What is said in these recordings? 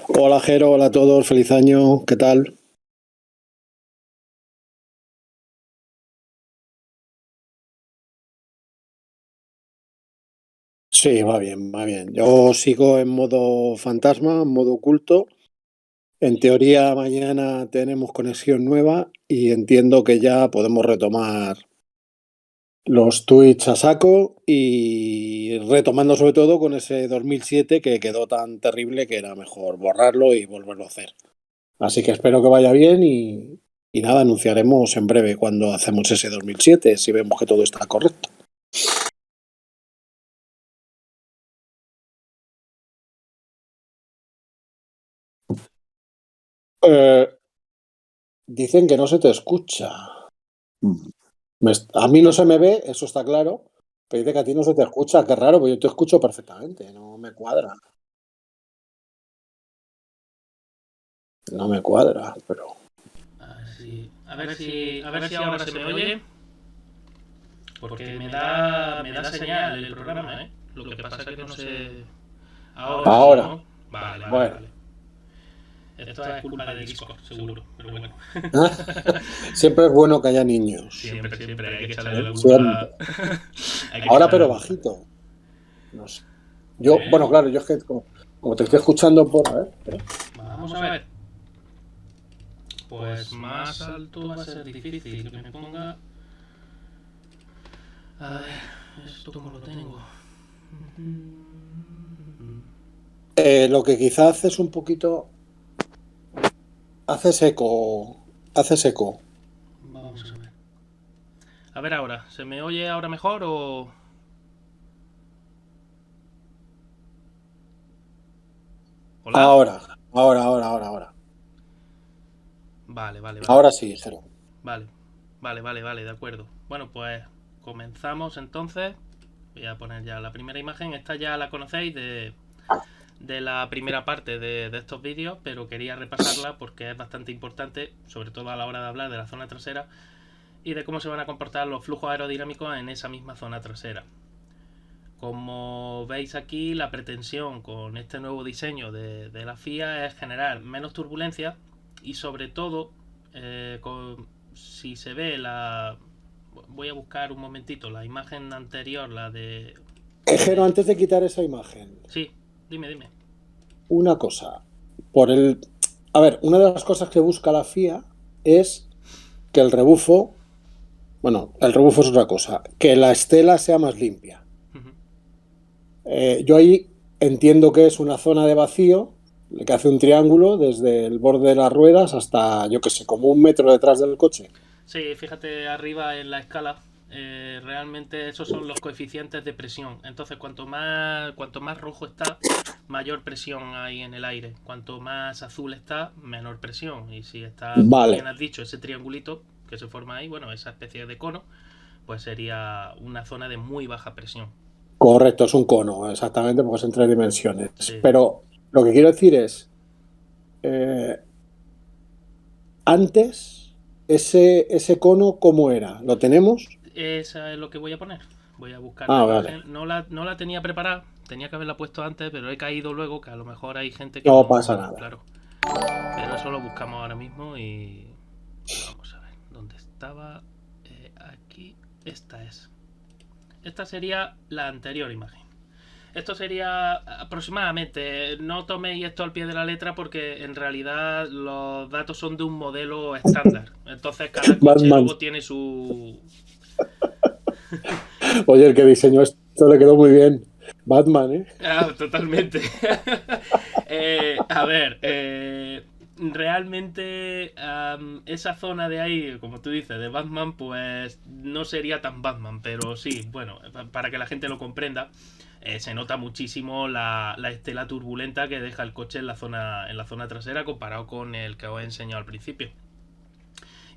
Hola Jero, hola a todos, feliz año, ¿qué tal? Sí, va bien, va bien. Yo sigo en modo fantasma, en modo oculto. En teoría mañana tenemos conexión nueva y entiendo que ya podemos retomar los tweets a saco y retomando sobre todo con ese 2007 que quedó tan terrible que era mejor borrarlo y volverlo a hacer. Así que espero que vaya bien y nada, anunciaremos en breve cuando hacemos ese 2007 si vemos que todo está correcto. Eh, Dicen que no se te escucha. A mí no se me ve, eso está claro, pero dice que a ti no se te escucha. Qué raro, porque yo te escucho perfectamente, no me cuadra. No me cuadra, pero... A ver si ahora se me oye, porque me da señal el programa, ¿eh? Lo que pasa es que no sé. Ahora sí, Ahora, ¿no? Vale, vale, bueno. vale. Esto es culpa de Discord, seguro, pero bueno. Siempre es bueno que haya niños. Siempre hay que echarle la Siempre. culpa. Hay que Ahora, echarle la pero culpa. bajito. No sé. Yo, bueno, Bueno, claro, yo es que como te estoy escuchando por... A ver, espera. vamos a ver. Pues más alto va a ser difícil que me ponga. A ver, esto cómo lo tengo. Lo que quizás es un poquito... Haces eco. Haces eco. Vamos a ver. A ver ahora, ¿se me oye ahora mejor o...? ¿Hola? Ahora. Vale, vale, vale. Ahora sí, Jero. Vale, vale, de acuerdo. Bueno, pues comenzamos entonces. Voy a poner ya la primera imagen. Esta ya la conocéis de la primera parte de estos vídeos, pero quería repasarla porque es bastante importante, sobre todo a la hora de hablar de la zona trasera y de cómo se van a comportar los flujos aerodinámicos en esa misma zona trasera. Como veis aquí, la pretensión con este nuevo diseño de la FIA es generar menos turbulencia y sobre todo, si se ve la... Voy a buscar un momentito la imagen anterior, la de... Jero, antes de quitar esa imagen, Sí, dime. una cosa. Por el. A ver, una de las cosas que busca la FIA es que el rebufo. Bueno, el rebufo es otra cosa. Que la estela sea más limpia. Yo ahí entiendo que es una zona de vacío que hace un triángulo desde el borde de las ruedas hasta, yo qué sé, como un metro detrás del coche. Sí, fíjate arriba en la escala, realmente esos son los coeficientes de presión. Entonces, cuanto más rojo está, mayor presión hay en el aire. Cuanto más azul está, menor presión. Y si está, como bien Vale, has dicho, ese triangulito que se forma ahí, bueno, esa especie de cono, pues sería una zona de muy baja presión. correcto, es un cono, exactamente, porque es en tres dimensiones. Sí, sí. Pero lo que quiero decir es, eh, antes, ese cono, ¿cómo era? ¿Lo tenemos? Esa es lo que voy a poner. Voy a buscar la Ah, vale. imagen. No la tenía preparada, tenía que haberla puesto antes, pero he caído luego, que a lo mejor hay gente que No pasa no... nada. Claro. Pero eso lo buscamos ahora mismo y vamos a ver dónde estaba. Aquí, esta es. Esta sería la anterior imagen. Esto sería aproximadamente, no toméis esto al pie de la letra porque en realidad los datos son de un modelo estándar. Entonces cada coche Batman. luego tiene su... Oye, el que diseñó esto le quedó muy bien. Batman, ¿eh? Ah, totalmente. A ver, realmente esa zona de ahí, como tú dices, de Batman, pues no sería tan Batman, pero sí, bueno, para que la gente lo comprenda, se nota muchísimo la estela turbulenta que deja el coche en la zona trasera comparado con el que os he enseñado al principio.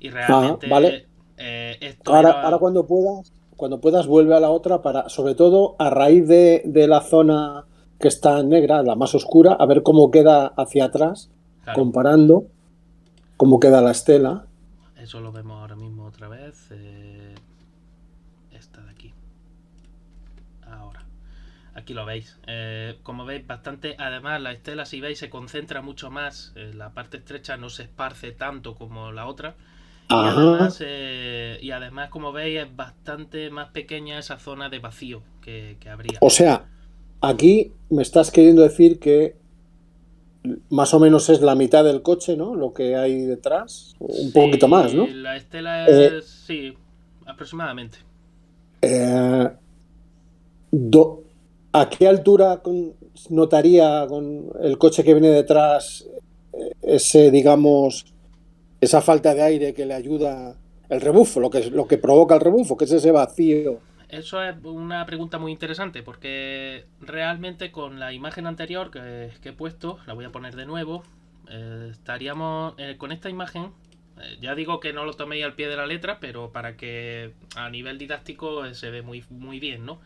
Y Ah, vale. realmente esto Ahora era... cuando puedas, vuelve a la otra para, sobre todo, a raíz de la zona que está negra, la más oscura, a ver cómo queda hacia atrás, Claro, comparando cómo queda la estela. Eso lo vemos ahora mismo otra vez. Esta de aquí. Ahora. Aquí lo veis. Como veis, bastante. Además, la estela, si veis, se concentra mucho más. La parte estrecha no se esparce tanto como la otra. Ajá. Y además, como veis, es bastante más pequeña esa zona de vacío que habría. O sea, aquí me estás queriendo decir que más o menos es la mitad del coche, ¿no? Lo que hay detrás, un poquito más, Sí, ¿no? la estela Eh, es. Sí, aproximadamente. eh, do- ¿A qué altura notaría con el coche que viene detrás ese, digamos, esa falta de aire que le ayuda el rebufo, lo que provoca el rebufo, que es ese vacío? Eso es una pregunta muy interesante porque realmente con la imagen anterior que he puesto, la voy a poner de nuevo, estaríamos con esta imagen. Ya digo que no lo toméis al pie de la letra, pero para que a nivel didáctico se ve muy bien, ¿no?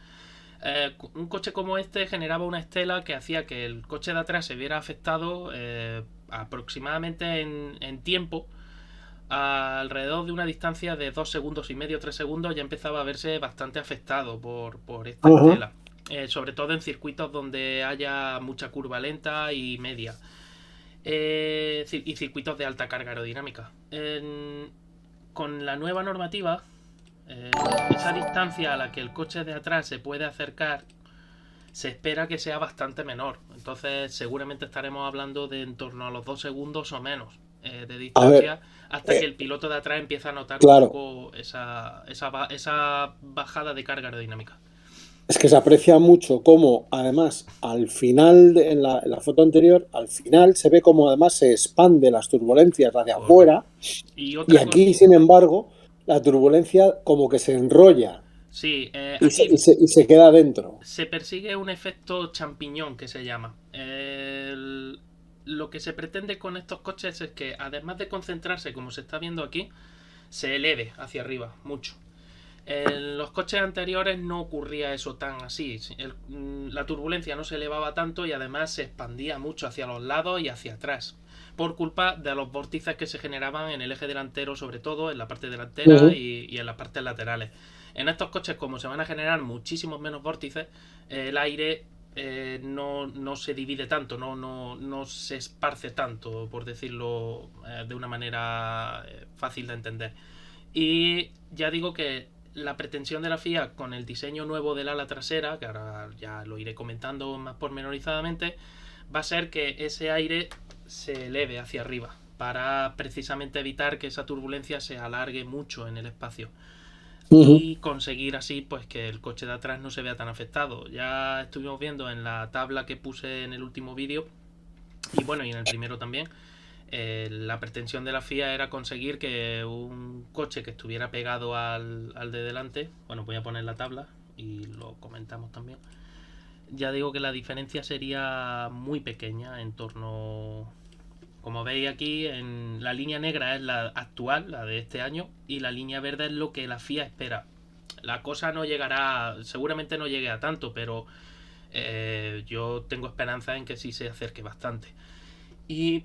Un coche como este generaba una estela que hacía que el coche de atrás se viera afectado aproximadamente en tiempo. Alrededor de una distancia de 2 segundos y medio, 3 segundos, ya empezaba a verse bastante afectado por esta Ajá. estela. Sobre todo en circuitos donde haya mucha curva lenta y media. Y circuitos de alta carga aerodinámica. Con la nueva normativa, esa distancia a la que el coche de atrás se puede acercar se espera que sea bastante menor. Entonces seguramente estaremos hablando de en torno a los 2 segundos o menos de A ver, distancia hasta que eh, el piloto de atrás empieza a notar un claro, poco esa bajada de carga aerodinámica. es que se aprecia mucho cómo, además, al final, en la foto anterior, al final se ve cómo además se expande las turbulencias hacia Correcto. afuera Y y otra cosa... aquí, sin embargo, la turbulencia como que se enrolla Sí, aquí y se queda dentro. se persigue un efecto champiñón que se llama. Lo que se pretende con estos coches es que, además de concentrarse, como se está viendo aquí, se eleve hacia arriba mucho. En los coches anteriores no ocurría eso tan así. La turbulencia no se elevaba tanto y además se expandía mucho hacia los lados y hacia atrás. Por culpa de los vórtices que se generaban en el eje delantero, sobre todo en la parte delantera Ujú. y en las partes laterales. En estos coches, como se van a generar muchísimos menos vórtices, el aire no se divide tanto, no se esparce tanto, por decirlo de una manera fácil de entender. Y ya digo que la pretensión de la FIA con el diseño nuevo del ala trasera, que ahora ya lo iré comentando más pormenorizadamente, va a ser que ese aire se eleve hacia arriba para precisamente evitar que esa turbulencia se alargue mucho en el espacio Ujú. y conseguir así pues que el coche de atrás no se vea tan afectado. Ya estuvimos viendo en la tabla que puse en el último vídeo y bueno, y en el primero también, la pretensión de la FIA era conseguir que un coche que estuviera pegado al de delante, bueno, voy a poner la tabla y lo comentamos también. Ya digo que la diferencia sería muy pequeña en torno, como veis aquí, en la línea negra es la actual, la de este año, y la línea verde es lo que la FIA espera. La cosa no llegará, seguramente no llegue a tanto, pero yo tengo esperanza en que sí se acerque bastante. Y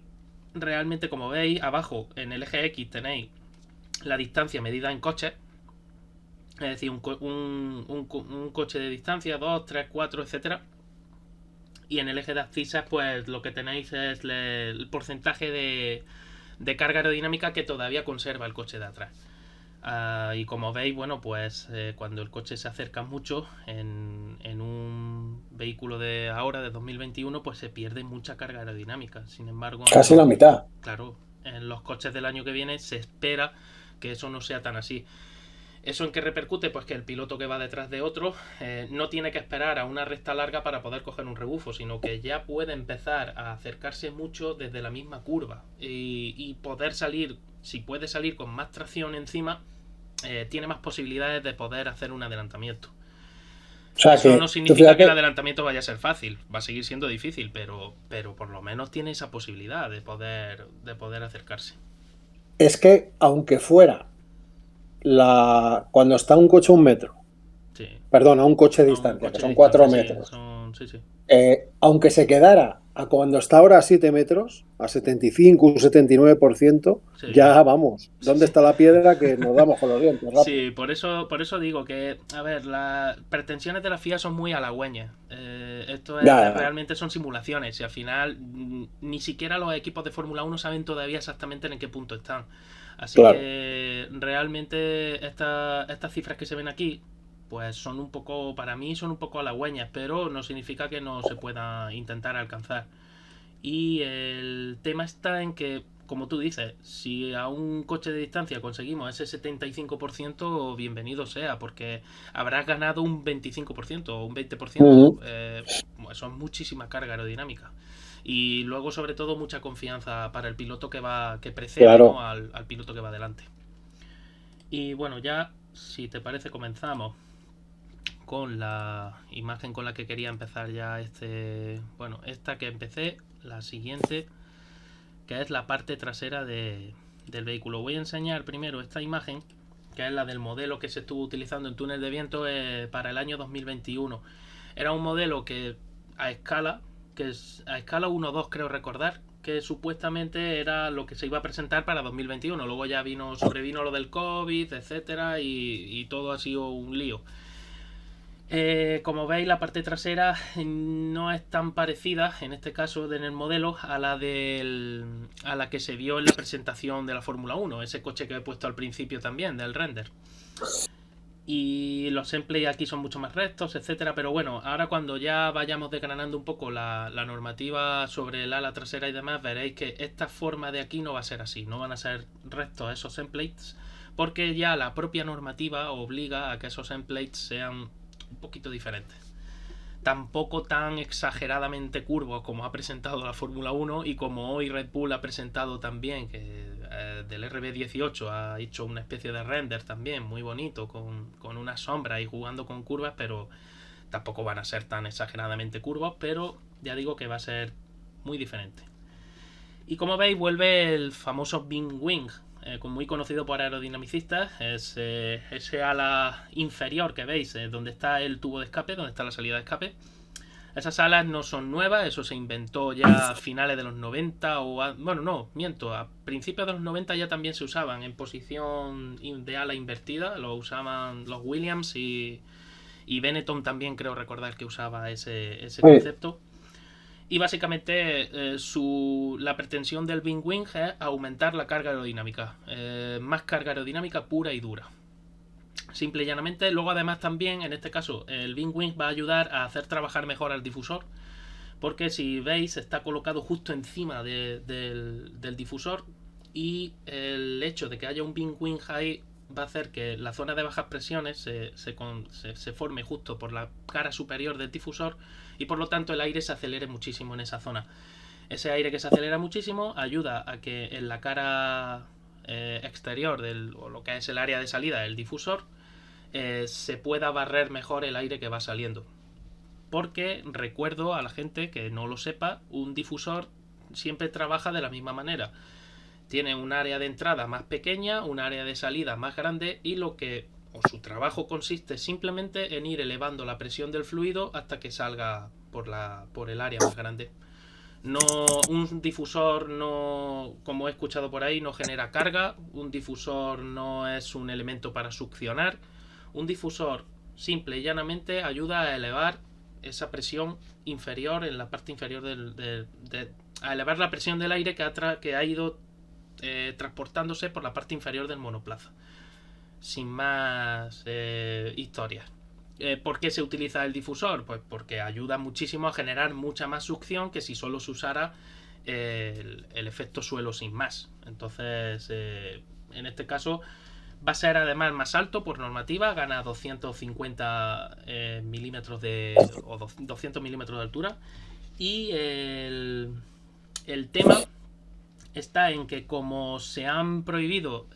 realmente, como veis, abajo en el eje X tenéis la distancia medida en coches. Es decir, un coche de distancia, 2 3 4 etcétera. Y en el eje de abscisas, pues lo que tenéis es el porcentaje de carga aerodinámica que todavía conserva el coche de atrás. Y como veis, bueno, pues cuando el coche se acerca mucho en un vehículo de ahora, de 2021, pues se pierde mucha carga aerodinámica. Sin embargo, Casi la mitad. claro, en los coches del año que viene se espera que eso no sea tan así. ¿Eso en qué repercute? Pues que el piloto que va detrás de otro no tiene que esperar a una recta larga para poder coger un rebufo, sino que ya puede empezar a acercarse mucho desde la misma curva y poder salir, si puede salir con más tracción encima, tiene más posibilidades de poder hacer un adelantamiento. O sea Eso no que, tú significa que el fíjate, adelantamiento vaya a ser fácil, va a seguir siendo difícil, pero por lo menos tiene esa posibilidad de poder acercarse. es que aunque fuera cuando está un coche a un metro, Sí, perdón, a un coche de a un distancia, que coche de son cuatro distancia, sí, metros, sí. aunque se quedara a cuando está ahora a 7 metros, a 75, un 79%, Sí, ya vamos. sí, ¿Dónde sí. está la piedra que nos damos con los dientes rápido? Sí, por eso digo que, a ver, las pretensiones de la FIA son muy halagüeñas. Ya, ya, Realmente son simulaciones y al final ni siquiera los equipos de Fórmula 1 saben todavía exactamente en qué punto están. Así claro. que realmente estas cifras que se ven aquí, pues son un poco, para mí son un poco halagüeñas, pero no significa que no se pueda intentar alcanzar. Y el tema está en que, como tú dices, si a un coche de distancia conseguimos ese 75%, bienvenido sea, porque habrás ganado un 25% o un 20%. Ujú. Eso es muchísima carga aerodinámica. Y luego, sobre todo, mucha confianza para el piloto que precede, ¿no? Claro. Al piloto que va adelante. Y bueno, ya, si te parece, comenzamos con la imagen con la que quería empezar ya bueno, esta que empecé, la siguiente, que es la parte trasera del vehículo. Voy a enseñar primero esta imagen, que es la del modelo que se estuvo utilizando en túnel de viento para el año 2021. Era un modelo que a escala, que es a escala 1-2 creo recordar, que supuestamente era lo que se iba a presentar para 2021. Luego ya sobrevino lo del COVID, etcétera, y todo ha sido un lío. Como veis, la parte trasera no es tan parecida, en este caso en el modelo, a la que se vio en la presentación de la Fórmula 1, ese coche que he puesto al principio también, del render. Y los gameplay aquí son mucho más rectos, etcétera. Pero bueno, ahora cuando ya vayamos desgranando un poco la normativa sobre el ala trasera y demás, veréis que esta forma de aquí no va a ser así, no van a ser rectos esos templates, porque ya la propia normativa obliga a que esos templates sean un poquito diferentes. Tampoco tan exageradamente curvos como ha presentado la Fórmula 1 y como hoy Red Bull ha presentado también, que del RB18 ha hecho una especie de render también muy bonito con una sombra y jugando con curvas, pero tampoco van a ser tan exageradamente curvos, pero ya digo que va a ser muy diferente. Y como veis, vuelve el famoso Bing Wing, muy conocido por aerodinamicistas. Es ese ala inferior que veis, donde está el tubo de escape, donde está la salida de escape. Esas alas no son nuevas, eso se inventó ya a finales de los 90 bueno, no, miento, a principios de los 90 ya también se usaban en posición de ala invertida, lo usaban los Williams y Benetton también creo recordar que usaba ese Sí. concepto. Y básicamente la pretensión del Wing Wing es aumentar la carga aerodinámica, más carga aerodinámica pura y dura. Simple y llanamente. Luego además también, en este caso, el Wing Wing va a ayudar a hacer trabajar mejor al difusor, porque si veis está colocado justo encima del difusor, y el hecho de que haya un Wing Wing ahí va a hacer que la zona de bajas presiones se forme justo por la cara superior del difusor, y por lo tanto el aire se acelere muchísimo en esa zona. Ese aire que se acelera muchísimo ayuda a que en la cara exterior o lo que es el área de salida del difusor se pueda barrer mejor el aire que va saliendo. Porque recuerdo a la gente que no lo sepa, un difusor siempre trabaja de la misma manera. Tiene un área de entrada más pequeña, un área de salida más grande, y su trabajo consiste simplemente en ir elevando la presión del fluido hasta que salga por el área más grande. No, un difusor no, como he escuchado por ahí, no genera carga. Un difusor no es un elemento para succionar. Un difusor simple y llanamente ayuda a elevar esa presión inferior en la parte inferior a elevar la presión del aire que ha ido transportándose por la parte inferior del monoplaza. Sin más historias. ¿Por qué se utiliza el difusor? Pues porque ayuda muchísimo a generar mucha más succión que si solo se usara el efecto suelo sin más. Entonces, en este caso, va a ser además más alto por normativa, gana 250 milímetros o 200 milímetros de altura. Y el tema está en que, como se han prohibido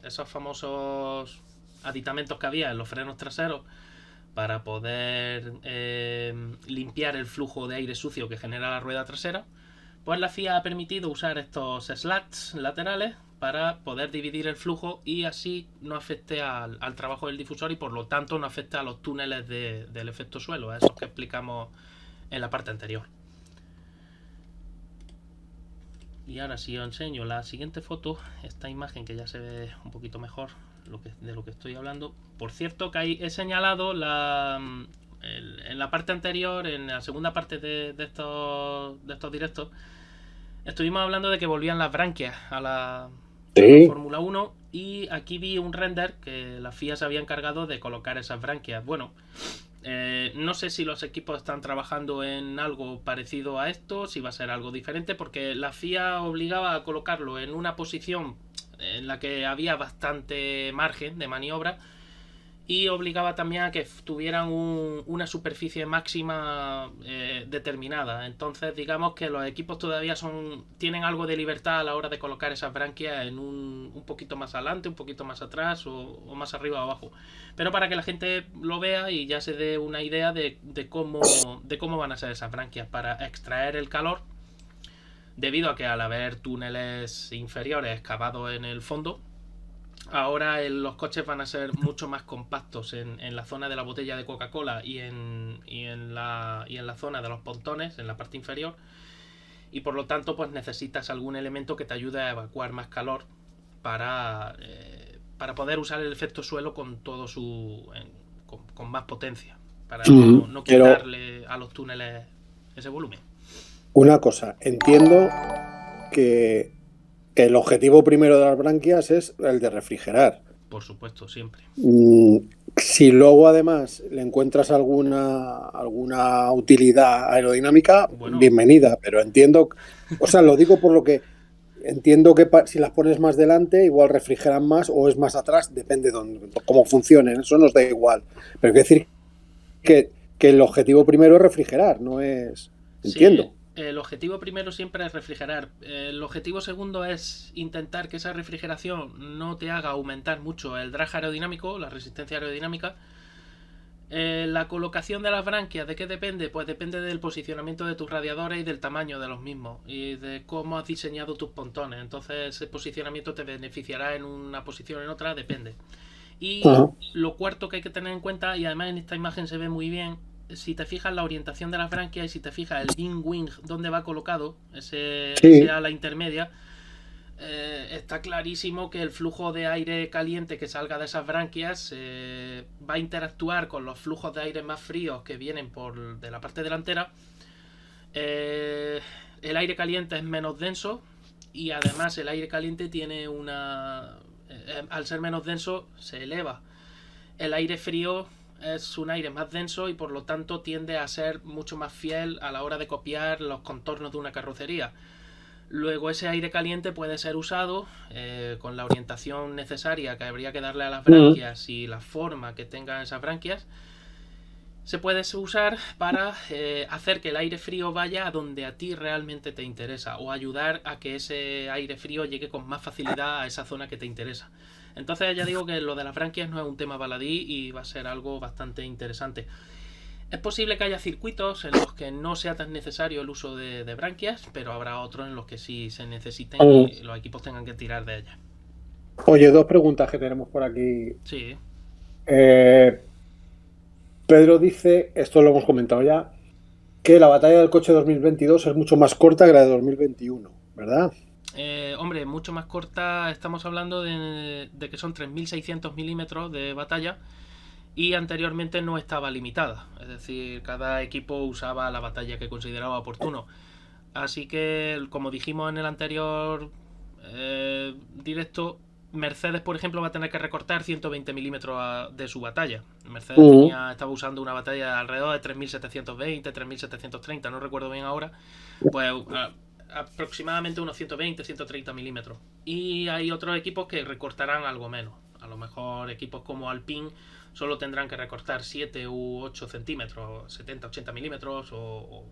esos famosos aditamentos que había en los frenos traseros para poder limpiar el flujo de aire sucio que genera la rueda trasera, pues la FIA ha permitido usar estos slats laterales para poder dividir el flujo y así no afecte al trabajo del difusor, y por lo tanto no afecte a los túneles del efecto suelo, a esos que explicamos en la parte anterior. Y ahora si os enseño la siguiente foto, esta imagen que ya se ve un poquito mejor de lo que estoy hablando. Por cierto, que ahí he señalado en la parte anterior, en la segunda parte de estos directos, estuvimos hablando de que volvían las branquias a la Sí. Fórmula 1 y aquí vi un render que la FIA se había encargado de colocar esas branquias. Bueno, no sé si los equipos están trabajando en algo parecido a esto, si va a ser algo diferente, porque la FIA obligaba a colocarlo en una posición en la que había bastante margen de maniobra y obligaba también a que tuvieran una superficie máxima determinada. Entonces, digamos que los equipos todavía tienen algo de libertad a la hora de colocar esas branquias en un poquito más adelante, un poquito más atrás o más arriba o abajo. Pero para que la gente lo vea y ya se dé una idea de cómo van a ser esas branquias para extraer el calor, debido a que al haber túneles inferiores excavados en el fondo, ahora los coches van a ser mucho más compactos en la zona de la botella de Coca-Cola y en la zona de los pontones, en la parte inferior. Y por lo tanto, pues necesitas algún elemento que te ayude a evacuar más calor para poder usar el efecto suelo con todo con más potencia. Para no Pero quitarle a los túneles ese volumen. una cosa, entiendo que el objetivo primero de las branquias es el de refrigerar. Por supuesto, siempre. Mm, Si luego además le encuentras alguna utilidad aerodinámica, Bueno, bienvenida, pero entiendo, o sea, lo digo por lo que entiendo que si las pones más delante, igual refrigeran más o es más atrás, depende de cómo funcionen, eso nos da igual. Pero hay que decir que el objetivo primero es refrigerar, no es, sí, entiendo. el objetivo primero siempre es refrigerar. El objetivo segundo es intentar que esa refrigeración no te haga aumentar mucho el drag aerodinámico, la resistencia aerodinámica. La colocación de las branquias, ¿de qué depende? Pues depende del posicionamiento de tus radiadores y del tamaño de los mismos y de cómo has diseñado tus pontones. Entonces ese posicionamiento te beneficiará en una posición o en otra, depende. Y Ajá. lo cuarto que hay que tener en cuenta, y además en esta imagen se ve muy bien, si te fijas la orientación de las branquias y si te fijas el wing donde va colocado, ese Sí. ala intermedia, está clarísimo que el flujo de aire caliente que salga de esas branquias va a interactuar con los flujos de aire más fríos que vienen de la parte delantera. El aire caliente es menos denso y además el aire caliente tiene al ser menos denso se eleva. El aire frío es un aire más denso y por lo tanto tiende a ser mucho más fiel a la hora de copiar los contornos de una carrocería. Luego ese aire caliente puede ser usado con la orientación necesaria que habría que darle a las Mm. branquias y la forma que tengan esas branquias. Se puede usar para hacer que el aire frío vaya a donde a ti realmente te interesa o ayudar a que ese aire frío llegue con más facilidad a esa zona que te interesa. Entonces ya digo que lo de las branquias no es un tema baladí y va a ser algo bastante interesante. Es posible que haya circuitos en los que no sea tan necesario el uso de branquias, pero habrá otros en los que sí se necesiten Mm. y los equipos tengan que tirar de ellas. Oye, dos preguntas que tenemos por aquí. Sí, Eh, Pedro dice, esto lo hemos comentado ya, que la batalla del coche 2022 es mucho más corta que la de 2021, ¿verdad? hombre, mucho más corta. Estamos hablando de que son 3600 milímetros de batalla y anteriormente no estaba limitada. Es decir, cada equipo usaba la batalla que consideraba oportuno. Así que, como dijimos en el anterior directo, Mercedes, por ejemplo, va a tener que recortar 120 milímetros de su batalla. Mercedes Mm. estaba usando una batalla de alrededor de 3720, 3730, no recuerdo bien ahora. Pues aproximadamente unos 120, 130 milímetros. Y hay otros equipos que recortarán algo menos. A lo mejor equipos como Alpine solo tendrán que recortar 7 u 8 centímetros, 70, 80 milímetros o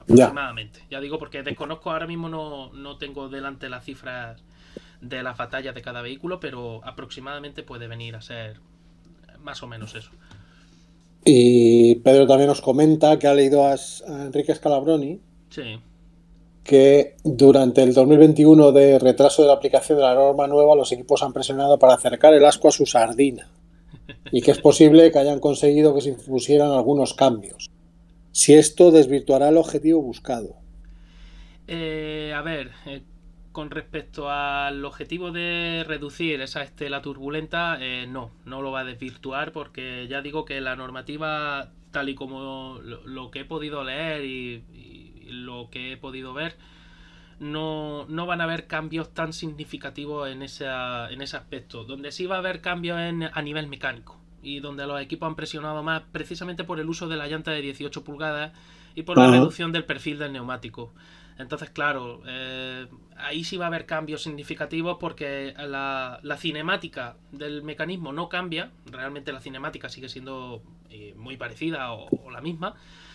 Ya. aproximadamente. Ya digo porque desconozco ahora mismo, no tengo delante las cifras de las batallas de cada vehículo, pero aproximadamente puede venir a ser más o menos eso. Y Pedro también nos comenta que ha leído a Enrique Scalabroni Sí. que durante el 2021 de retraso de la aplicación de la norma nueva, los equipos han presionado para acercar el asco a su sardina y que es posible que hayan conseguido que se impusieran algunos cambios. Si esto desvirtuará el objetivo buscado. A ver, con respecto al objetivo de reducir esa estela turbulenta, no lo va a desvirtuar, porque ya digo que la normativa, tal y como lo que he podido leer y lo que he podido ver, no van a haber cambios tan significativos en ese aspecto. Donde sí va a haber cambios a nivel mecánico, y donde los equipos han presionado más precisamente por el uso de la llanta de 18 pulgadas y por la Ajá. reducción del perfil del neumático. Entonces, claro, ahí sí va a haber cambios significativos, porque la cinemática del mecanismo no cambia. Realmente la cinemática sigue siendo muy parecida o la misma.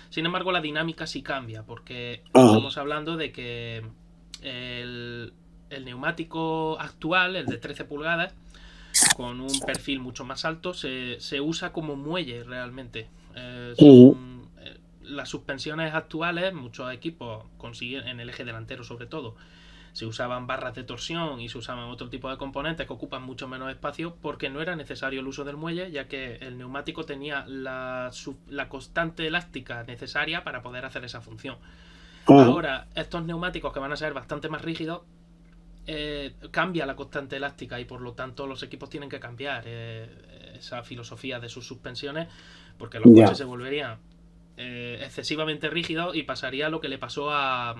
Sin embargo, la dinámica sí cambia, porque Ajá. estamos hablando de que el neumático actual, el de 13 pulgadas, con un perfil mucho más alto, se usa como muelle realmente. Ujú. Las suspensiones actuales, muchos equipos consiguen, en el eje delantero sobre todo, se usaban barras de torsión y se usaban otro tipo de componentes que ocupan mucho menos espacio, porque no era necesario el uso del muelle, ya que el neumático tenía la constante elástica necesaria para poder hacer esa función. Ajá. Ahora, estos neumáticos, que van a ser bastante más rígidos, cambia la constante elástica, y por lo tanto los equipos tienen que cambiar esa filosofía de sus suspensiones, porque los coches Ya. se volverían excesivamente rígidos, y pasaría lo que le pasó a...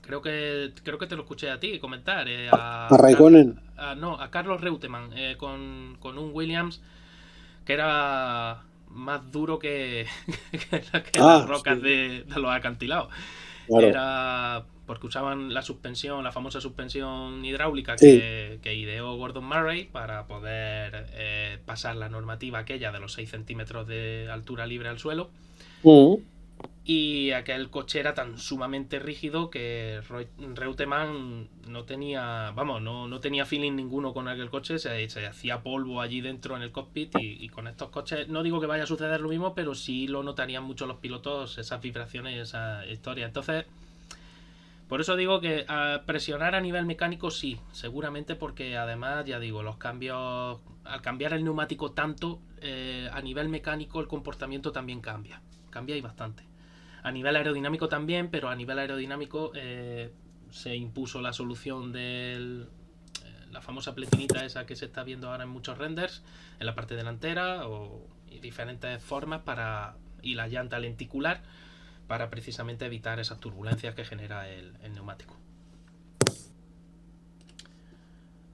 Creo que te lo escuché a ti comentar, A Raikkonen. no, a Carlos Reutemann, con un Williams que era más duro que las Ah, rocas sí, de los acantilados. claro. Era porque usaban la famosa suspensión hidráulica Sí. que ideó Gordon Murray para poder pasar la normativa aquella de los 6 centímetros de altura libre al suelo. Ujú. Y aquel coche era tan sumamente rígido que Reutemann no tenía, vamos, no tenía feeling ninguno con aquel coche. Se hacía polvo allí dentro en el cockpit, y con estos coches no digo que vaya a suceder lo mismo, pero sí lo notarían mucho los pilotos, esas vibraciones y esa historia. Entonces, por eso digo que presionar a nivel mecánico sí, seguramente, porque además, ya digo, los cambios, al cambiar el neumático tanto, a nivel mecánico el comportamiento también cambia y bastante. A nivel aerodinámico también, pero a nivel aerodinámico se impuso la solución de la famosa pletinita esa que se está viendo ahora en muchos renders, en la parte delantera, y diferentes formas y la llanta lenticular, para precisamente evitar esas turbulencias que genera el neumático.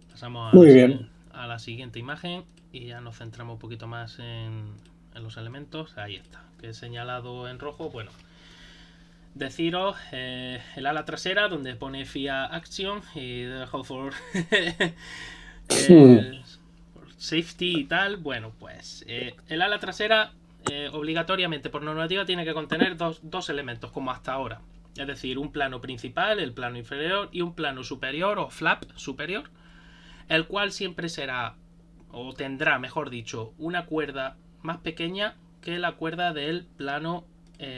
Pasamos Muy bien. a la siguiente imagen y ya nos centramos un poquito más en los elementos. Ahí está, que he señalado en rojo. Bueno, deciros el ala trasera, donde pone FIA Action y Hold for Hmm. Safety y tal. Bueno, pues el ala trasera obligatoriamente por normativa tiene que contener dos elementos, como hasta ahora. Es decir, un plano principal, el plano inferior, y un plano superior o flap superior, el cual siempre será, o tendrá, mejor dicho, una cuerda más pequeña que la cuerda del plano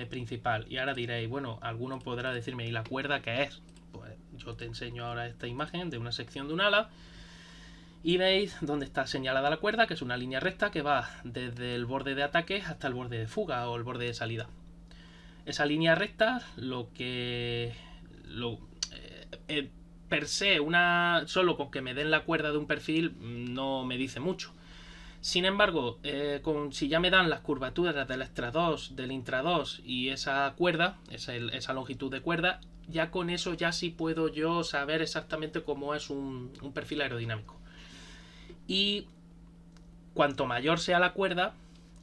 principal. Y ahora diréis, bueno, alguno podrá decirme, ¿y la cuerda qué es? Pues yo te enseño ahora esta imagen de una sección de un ala, y veis dónde está señalada la cuerda, que es una línea recta que va desde el borde de ataque hasta el borde de fuga o el borde de salida. Esa línea recta, per se, solo con que me den la cuerda de un perfil no me dice mucho. Sin embargo, si ya me dan las curvaturas del extra 2, del intra 2 y esa cuerda, esa longitud de cuerda, ya con eso ya sí puedo yo saber exactamente cómo es un perfil aerodinámico. Y cuanto mayor sea la cuerda,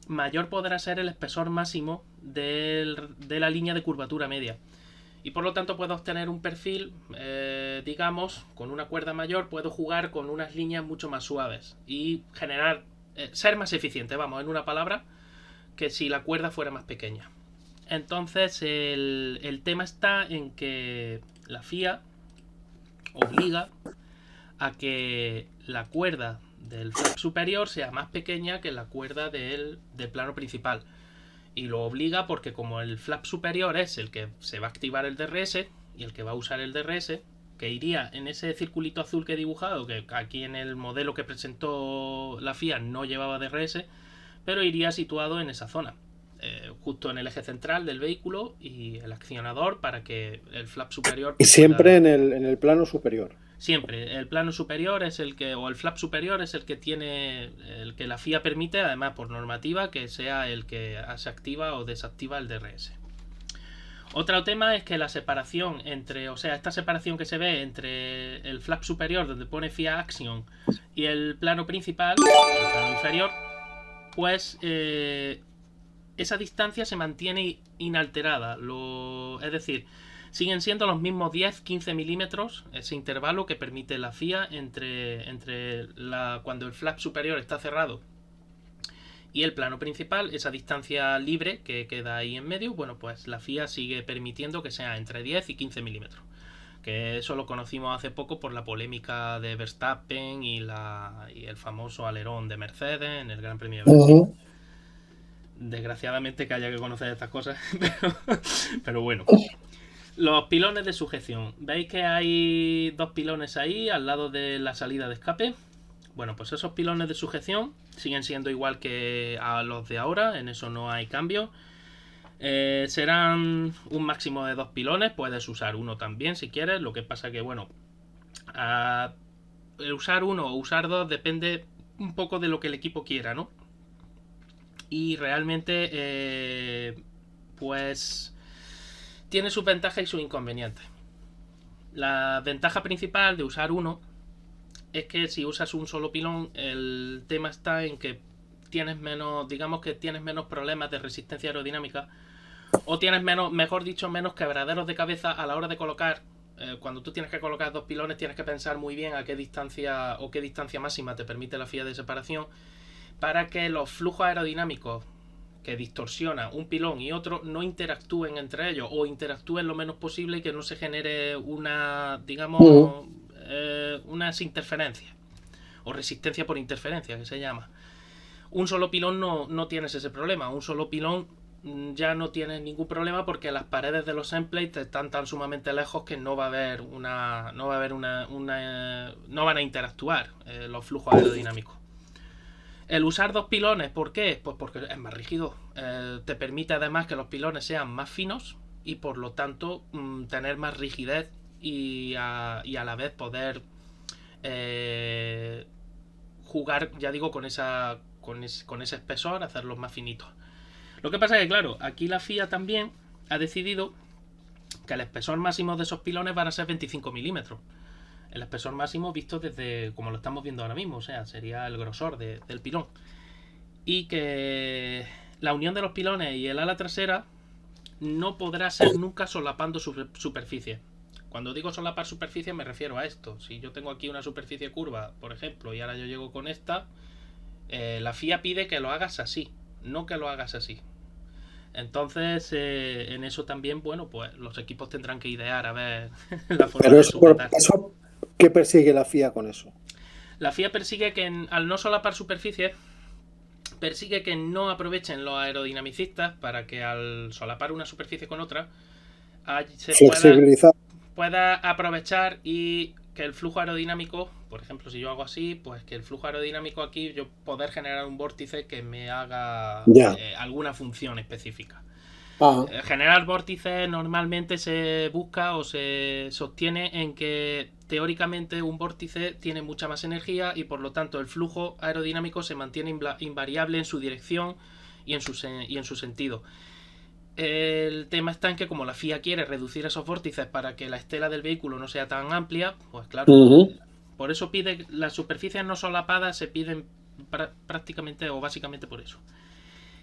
mayor podrá ser el espesor máximo de la línea de curvatura media. Y por lo tanto puedo obtener un perfil, digamos, con una cuerda mayor, puedo jugar con unas líneas mucho más suaves y ser más eficiente, vamos, en una palabra, que si la cuerda fuera más pequeña. Entonces el tema está en que la FIA obliga a que la cuerda del flap superior sea más pequeña que la cuerda del plano principal. Y lo obliga porque, como el flap superior es el que se va a activar el DRS y el que va a usar el DRS, que iría en ese circulito azul que he dibujado, que aquí en el modelo que presentó la FIA no llevaba DRS, pero iría situado en esa zona, justo en el eje central del vehículo y el accionador para que el flap superior... Y siempre en el plano superior. Siempre, el plano superior es el que, o el flap superior es el que tiene, el que la FIA permite, además por normativa, que sea el que se activa o desactiva el DRS. Otro tema es que la separación entre, o sea, esta separación que se ve entre el flap superior donde pone FIA Action y el plano principal, el plano inferior, pues esa distancia se mantiene inalterada. Es decir, siguen siendo los mismos 10-15 milímetros ese intervalo que permite la FIA entre cuando el flap superior está cerrado y el plano principal, esa distancia libre que queda ahí en medio. Bueno, pues la FIA sigue permitiendo que sea entre 10 y 15 milímetros. Que eso lo conocimos hace poco por la polémica de Verstappen y el famoso alerón de Mercedes en el Gran Premio de Brasil. Desgraciadamente que haya que conocer estas cosas, pero bueno. Los pilones de sujeción. ¿Veis que hay dos pilones ahí al lado de la salida de escape? Bueno, pues esos pilones de sujeción siguen siendo igual que a los de ahora, en eso no hay cambio. Serán un máximo de 2 pilones, puedes usar uno también si quieres, lo que pasa que, bueno, el usar uno o usar dos depende un poco de lo que el equipo quiera, ¿no? Y realmente, pues, tiene sus ventajas y sus inconvenientes. La ventaja principal de usar uno es que si usas un solo pilón, el tema está en que tienes menos, digamos que tienes menos problemas de resistencia aerodinámica, o tienes menos, mejor dicho, menos quebraderos de cabeza a la hora de colocar. Cuando tú tienes que colocar dos pilones, tienes que pensar muy bien a qué distancia o qué distancia máxima te permite la FIA de separación para que los flujos aerodinámicos que distorsiona un pilón y otro no interactúen entre ellos, o interactúen lo menos posible y que no se genere una, digamos, unas interferencias o resistencia por interferencia, que se llama. Un solo pilón no tienes ese problema. Un solo pilón ya no tienes ningún problema porque las paredes de los endplates están tan sumamente lejos que no va a haber no van a interactuar los flujos aerodinámicos. El usar dos pilones, ¿por qué? Pues porque es más rígido. Te permite además que los pilones sean más finos y por lo tanto tener más rigidez y a la vez poder jugar, ya digo, con ese espesor, hacerlos más finitos. Lo que pasa es que, claro, aquí la FIA también ha decidido que el espesor máximo de esos pilones van a ser 25 milímetros. El espesor máximo visto desde como lo estamos viendo ahora mismo, o sea, sería el grosor del pilón. Y que la unión de los pilones y el ala trasera no podrá ser nunca solapando superficie. Cuando digo solapar superficie me refiero a esto. Si yo tengo aquí una superficie curva, por ejemplo, y ahora yo llego con esta, la FIA pide que lo hagas así, no que lo hagas así. Entonces, en eso también, bueno, pues los equipos tendrán que idear a ver la forma de sujetar. Eso, ¿qué persigue la FIA con eso? La FIA persigue que al no solapar superficies, persigue que no aprovechen los aerodinamicistas para que al solapar una superficie con otra se pueda aprovechar y que el flujo aerodinámico, por ejemplo, si yo hago así, pues que el flujo aerodinámico aquí yo poder generar un vórtice que me haga alguna función específica. Generar vórtices normalmente se busca o se sostiene en que teóricamente un vórtice tiene mucha más energía y por lo tanto el flujo aerodinámico se mantiene invariable en su dirección y en su sentido. El tema está en que como la FIA quiere reducir esos vórtices para que la estela del vehículo no sea tan amplia, pues claro, por eso pide las superficies no solapadas, se piden prácticamente o básicamente por eso.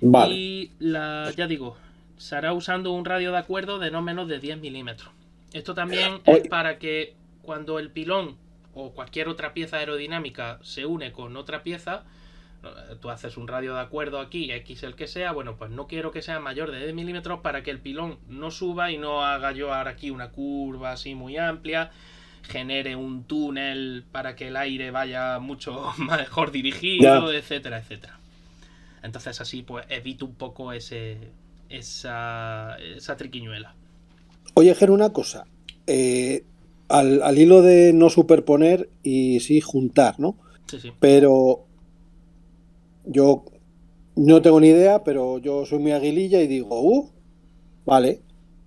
Vale. Y ya digo, se hará usando un radio de acuerdo de no menos de 10 milímetros. Esto también es para que cuando el pilón o cualquier otra pieza aerodinámica se une con otra pieza, tú haces un radio de acuerdo aquí, X el que sea, bueno, pues no quiero que sea mayor de 10 milímetros para que el pilón no suba y no haga yo ahora aquí una curva así muy amplia, genere un túnel para que el aire vaya mucho mejor dirigido, etcétera, etcétera. Entonces así pues evito un poco esa triquiñuela. Oye, Ger, una cosa. Al hilo de no superponer y sí juntar, ¿no? Sí. Pero yo No tengo ni idea, pero yo soy muy aguililla y digo, vale.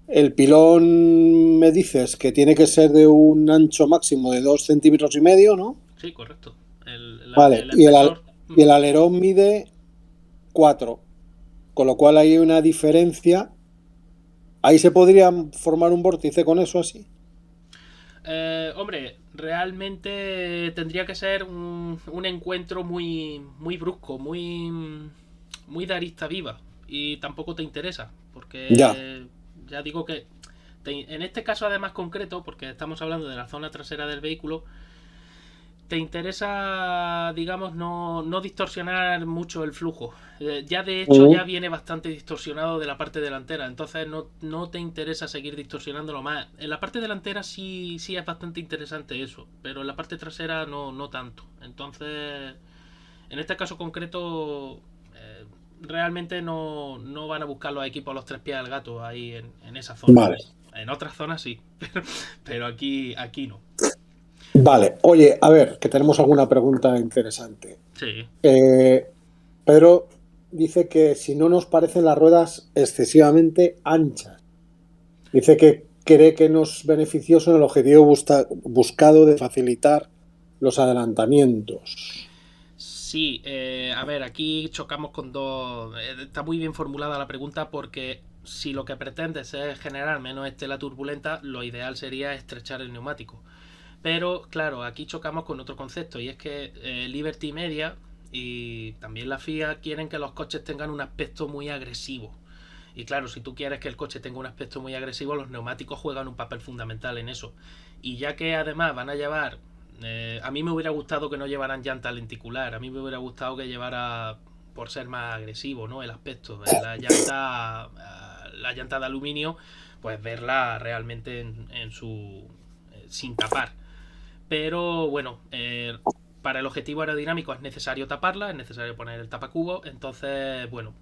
El pilón me dices que tiene que ser de un ancho máximo de 2,5 centímetros, ¿no? Sí, correcto. Vale. El Y espesor. y el alerón mide 4, con lo cual hay una diferencia. Ahí se podría formar un vórtice con eso así. Hombre, realmente tendría que ser un encuentro muy brusco, muy de arista viva. Y tampoco te interesa, Ya. porque ya digo que en este caso además concreto, porque estamos hablando de la zona trasera del vehículo, te interesa, digamos, no distorsionar mucho el flujo. Ya de hecho ya Ujú. viene bastante distorsionado de la parte delantera, entonces no te interesa seguir distorsionándolo más. En la parte delantera sí es bastante interesante eso, pero en la parte trasera no tanto. Entonces, en este caso concreto, realmente no van a buscar los equipos los tres pies al gato ahí en esa zona. Vale. En otras zonas sí, pero aquí no. Vale. Oye, a ver, que tenemos alguna pregunta interesante. Sí. Eh, Pedro dice que si no nos parecen las ruedas excesivamente anchas. Dice que cree que no es beneficioso en el objetivo buscado de facilitar los adelantamientos. Sí, a ver, aquí chocamos con dos. Está muy bien formulada la pregunta porque si lo que pretendes es generar menos estela turbulenta, lo ideal sería estrechar el neumático. Pero claro, aquí chocamos con otro concepto y es que Liberty Media y también la FIA quieren que los coches tengan un aspecto muy agresivo. Y claro, si tú quieres que el coche tenga un aspecto muy agresivo, los neumáticos juegan un papel fundamental en eso. Y ya que además van a llevar... a mí me hubiera gustado que no llevaran llanta lenticular, a mí me hubiera gustado que llevara, por ser más agresivo, ¿no? El aspecto. La llanta de aluminio, pues verla realmente en su... sin tapar. Pero bueno, para el objetivo aerodinámico es necesario taparla, es necesario poner el tapacubo, entonces, bueno,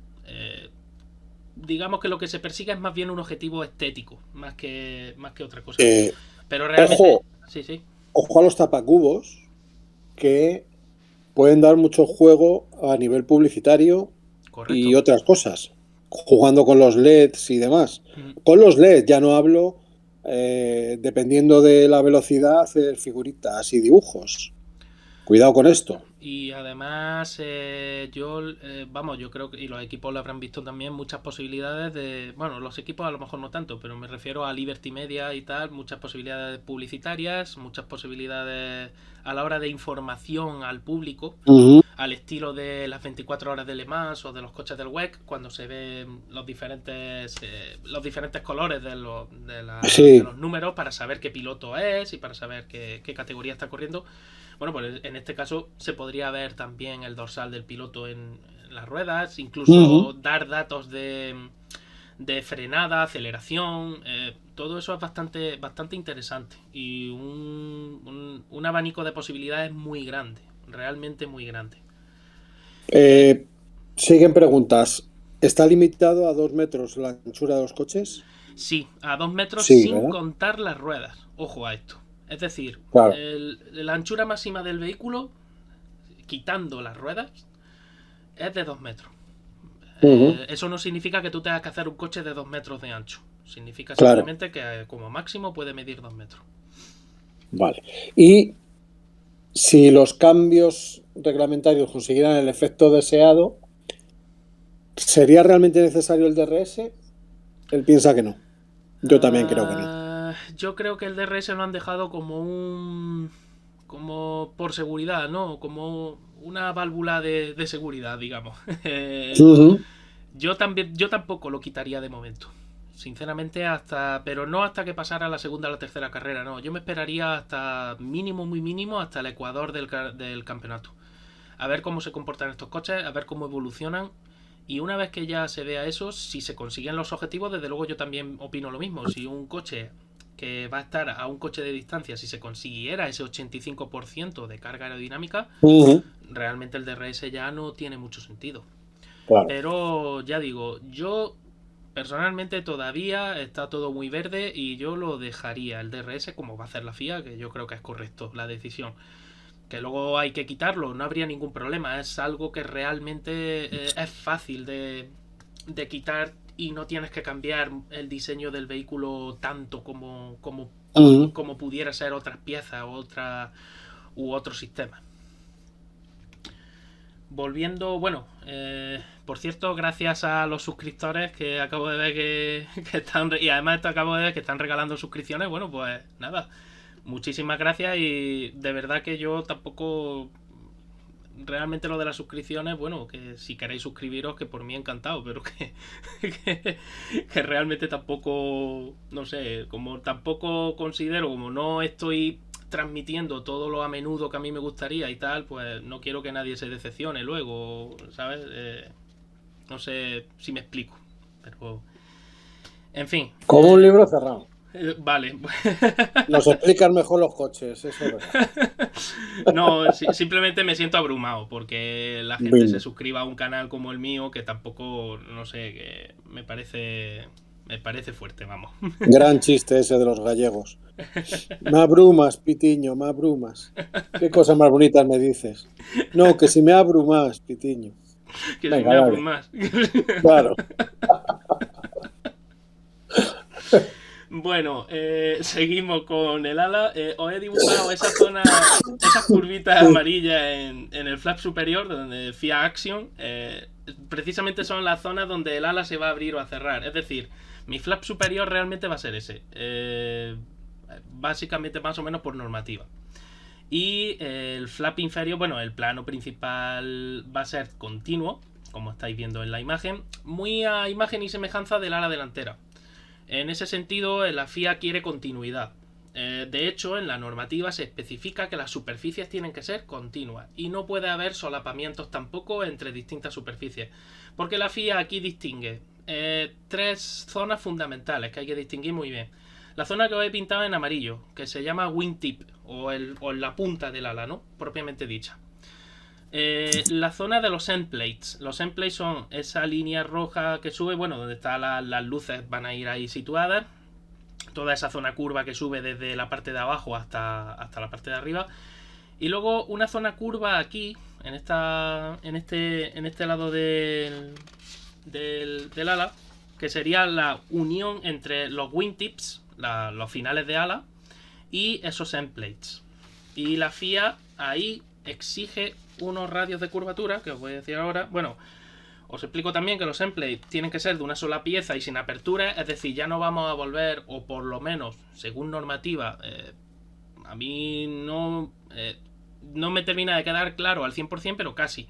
digamos que lo que se persigue es más bien un objetivo estético, más que otra cosa. Eh, Pero realmente, ojo, sí, sí, ojo a los tapacubos que pueden dar mucho juego a nivel publicitario y correcto. otras cosas, jugando con los LEDs y demás. Con los LEDs ya no hablo, dependiendo de la velocidad, hacer figuritas y dibujos. Cuidado con esto. Y además, vamos, yo creo que, y los equipos lo habrán visto también, muchas posibilidades de, bueno, los equipos a lo mejor no tanto, pero me refiero a Liberty Media y tal, muchas posibilidades publicitarias, muchas posibilidades a la hora de información al público, Ujú. al estilo de las 24 horas de Le Mans o de los coches del WEC, cuando se ven los diferentes colores de Sí. los números para saber qué piloto es y para saber qué categoría está corriendo. Bueno, pues en este caso se podría ver también el dorsal del piloto en las ruedas, incluso Ujú. dar datos de frenada, aceleración, todo eso es bastante interesante y un abanico de posibilidades muy grande, realmente muy grande. Eh, Eh, Siguen preguntas. ¿Está limitado a 2 metros la anchura de los coches? sí, a 2 metros Sí, sin ¿verdad? contar las ruedas, ojo a esto. Es decir, Claro. la anchura máxima del vehículo, quitando las ruedas, es de 2 metros. Ujú. Eso no significa que tú tengas que hacer un coche de 2 metros de ancho. Significa Claro. simplemente que como máximo puede medir 2 metros. Vale. Y si los cambios reglamentarios consiguieran el efecto deseado, ¿sería realmente necesario el DRS? Él piensa que no. Yo también creo que no. Yo creo que el DRS lo han dejado como por seguridad, ¿no? Como una válvula de seguridad, digamos. Ujú. Yo tampoco lo quitaría de momento. Sinceramente, pero no hasta que pasara la segunda o la tercera carrera, no. Yo me esperaría hasta mínimo, muy mínimo, hasta el ecuador del campeonato. A ver cómo se comportan estos coches, a ver cómo evolucionan. Y una vez que ya se vea eso, si se consiguen los objetivos, desde luego yo también opino lo mismo. Si un coche que va a estar a un coche de distancia, si se consiguiera ese 85% de carga aerodinámica, Ujú. realmente el DRS ya no tiene mucho sentido. Claro. Pero ya digo, yo personalmente todavía está todo muy verde y yo lo dejaría el DRS como va a hacer la FIA, que yo creo que es correcto la decisión. que luego hay que quitarlo, no habría ningún problema. Es algo que realmente es fácil de quitar y no tienes que cambiar el diseño del vehículo tanto como pudiera ser otras piezas u otro sistema. Volviendo, bueno, por cierto, gracias a los suscriptores que acabo de ver que están, y además acabo de ver que están regalando suscripciones, bueno, pues nada, muchísimas gracias y de verdad que yo tampoco, realmente lo de las suscripciones, bueno, que si queréis suscribiros, que por mí encantado, pero que realmente tampoco, no sé, como tampoco considero, como no estoy transmitiendo todo lo a menudo que a mí me gustaría y tal, pues no quiero que nadie se decepcione luego, ¿sabes? No sé si me explico, pero en fin. Como un libro cerrado. Vale. Nos explican mejor los coches, eso es verdad. No, simplemente me siento abrumado porque la gente se suscriba a un canal como el mío que tampoco, no sé, que me parece fuerte, vamos. Gran chiste ese de los gallegos. Me abrumas, Pitiño, me abrumas. ¿Qué cosas más bonitas me dices? No, que si me abrumas, Pitiño. Que venga, si me abrumas. Claro. Bueno, seguimos con el ala. Os he dibujado esa zona, esas curvitas amarillas en el flap superior, donde FIA Action. Precisamente son las zonas donde el ala se va a abrir o a cerrar. Es decir, mi flap superior realmente va a ser ese. Básicamente más o menos por normativa. Y el flap inferior, bueno, el plano principal va a ser continuo, como estáis viendo en la imagen, muy a imagen y semejanza del ala delantera. En ese sentido, la FIA quiere continuidad. De hecho, en la normativa se especifica que las superficies tienen que ser continuas y no puede haber solapamientos tampoco entre distintas superficies, porque la FIA aquí distingue tres zonas fundamentales que hay que distinguir muy bien. La zona que os he pintado en amarillo, que se llama wingtip, o la punta del ala, ¿no? Propiamente dicha. La zona de los endplates. Los endplates son esa línea roja que sube, bueno, donde están las luces van a ir ahí situadas. Toda esa zona curva que sube desde la parte de abajo hasta la parte de arriba. Y luego una zona curva aquí, en este lado del ala, que sería la unión entre los wingtips, los finales de ala, y esos endplates. Y la FIA ahí exige unos radios de curvatura, que os voy a decir ahora. Bueno, os explico también que los endplates tienen que ser de una sola pieza y sin apertura, es decir, ya no vamos a volver, o por lo menos, según normativa, a mí no me termina de quedar claro al 100%, pero casi.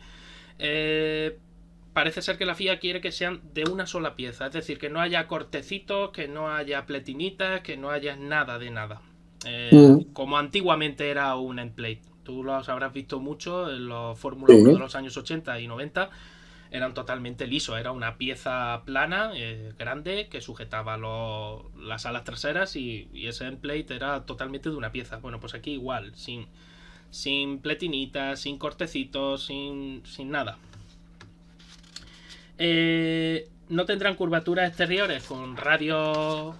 Parece ser que la FIA quiere que sean de una sola pieza, es decir, que no haya cortecitos, que no haya pletinitas, que no haya nada de nada. Como antiguamente era un endplate. Tú los habrás visto mucho en los Fórmula 1 de los años 80 y 90. Eran totalmente lisos. Era una pieza plana, grande, que sujetaba las alas traseras y ese endplate era totalmente de una pieza. Bueno, pues aquí igual, sin pletinitas, sin cortecitos, sin nada. No tendrán curvaturas exteriores con radios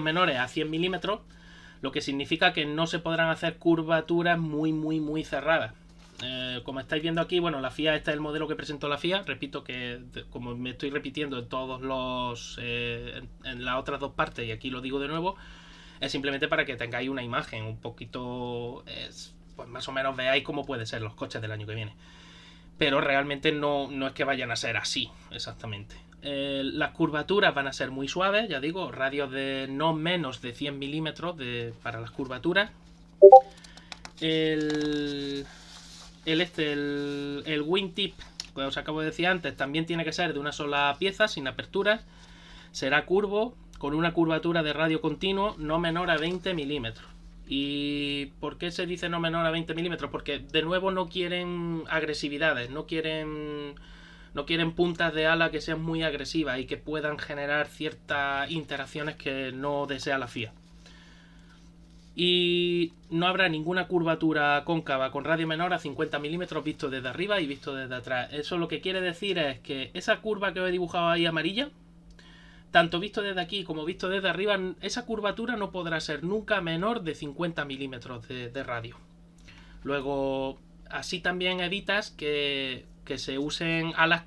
menores a 100 milímetros, lo que significa que no se podrán hacer curvaturas muy cerradas. Como estáis viendo aquí, bueno, la FIA, este es el modelo que presentó la FIA. Repito que, como me estoy repitiendo en todos en las otras dos partes, y aquí lo digo de nuevo, es simplemente para que tengáis una imagen un poquito, pues más o menos veáis cómo pueden ser los coches del año que viene. Pero realmente no es que vayan a ser así, exactamente. Las curvaturas van a ser muy suaves, ya digo, radios de no menos de 100 milímetros para las curvaturas. El wingtip, que os acabo de decir antes, también tiene que ser de una sola pieza, sin aperturas. Será curvo, con una curvatura de radio continuo no menor a 20 milímetros. ¿Y por qué se dice no menor a 20 milímetros? Porque de nuevo no quieren agresividades, no quieren puntas de ala que sean muy agresivas y que puedan generar ciertas interacciones que no desea la FIA. Y no habrá ninguna curvatura cóncava con radio menor a 50 milímetros visto desde arriba y visto desde atrás. Eso lo que quiere decir es que esa curva que os he dibujado ahí amarilla, tanto visto desde aquí como visto desde arriba, esa curvatura no podrá ser nunca menor de 50 milímetros de radio. Luego, así también evitas que se usen alas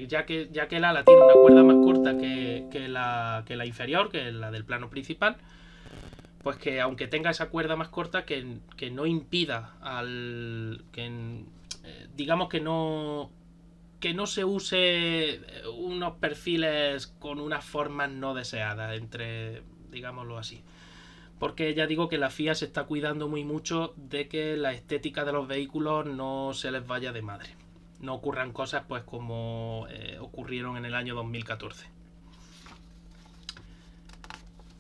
ya que el ala tiene una cuerda más corta que la inferior, que la del plano principal, pues que aunque tenga esa cuerda más corta, que no impida digamos que no se use unos perfiles con unas formas no deseadas, digámoslo así. Porque ya digo que la FIA se está cuidando muy mucho de que la estética de los vehículos no se les vaya de madre. No ocurran cosas pues como ocurrieron en el año 2014.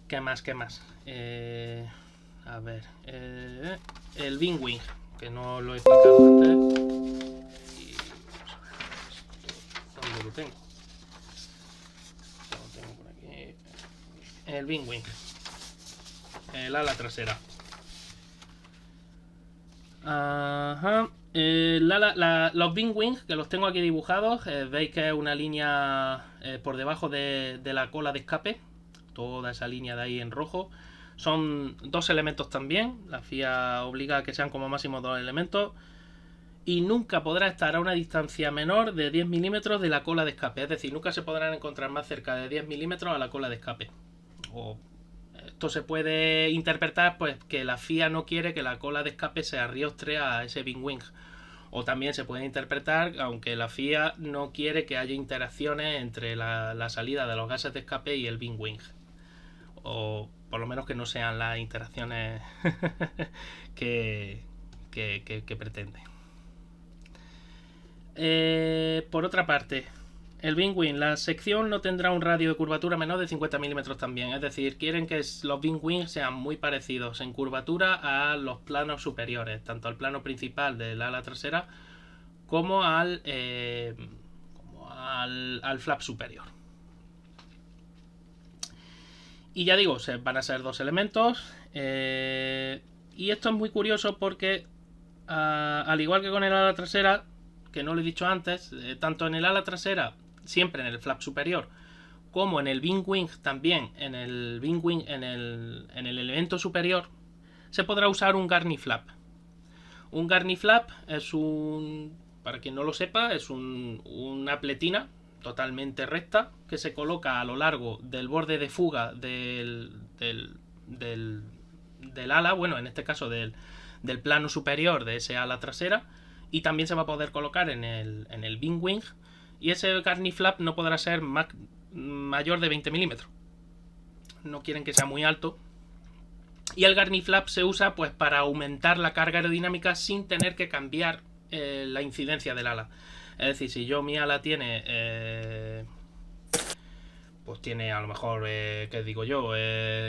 ¿Qué más? A ver. El Wing, que no lo he explicado antes. Y ¿dónde lo tengo? Lo tengo por aquí. El Wing. El ala trasera. Ajá. Los Wing, que los tengo aquí dibujados, veis que es una línea por debajo de la cola de escape. Toda esa línea de ahí en rojo. Son 2 elementos también. La FIA obliga a que sean como máximo 2 elementos. Y nunca podrá estar a una distancia menor de 10 milímetros de la cola de escape. Es decir, nunca se podrán encontrar más cerca de 10 milímetros a la cola de escape. Esto se puede interpretar pues que la FIA no quiere que la cola de escape se arriostre a ese Wing. O también se puede interpretar, aunque la FIA no quiere que haya interacciones entre la salida de los gases de escape y el Wing. O por lo menos que no sean las interacciones que pretende. Por otra parte, el Wing, la sección no tendrá un radio de curvatura menor de 50 milímetros también. Es decir, quieren que los Wing sean muy parecidos en curvatura a los planos superiores, tanto al plano principal del ala trasera como al flap superior. Y ya digo, van a ser 2 elementos. Y esto es muy curioso porque, al igual que con el ala trasera, que no lo he dicho antes, tanto en el ala trasera, siempre en el flap superior, como en el Wing también, en el Wing en el elemento superior, se podrá usar un Gurney Flap. Un Gurney Flap es para quien no lo sepa, es una pletina totalmente recta que se coloca a lo largo del borde de fuga del ala, bueno, en este caso del plano superior de ese ala trasera, y también se va a poder colocar en el Wing, y ese Gurney Flap no podrá ser mayor de 20 milímetros. No quieren que sea muy alto. Y el Gurney Flap se usa pues para aumentar la carga aerodinámica sin tener que cambiar la incidencia del ala. Es decir, si mi ala tiene pues tiene a lo mejor, ¿qué digo yo?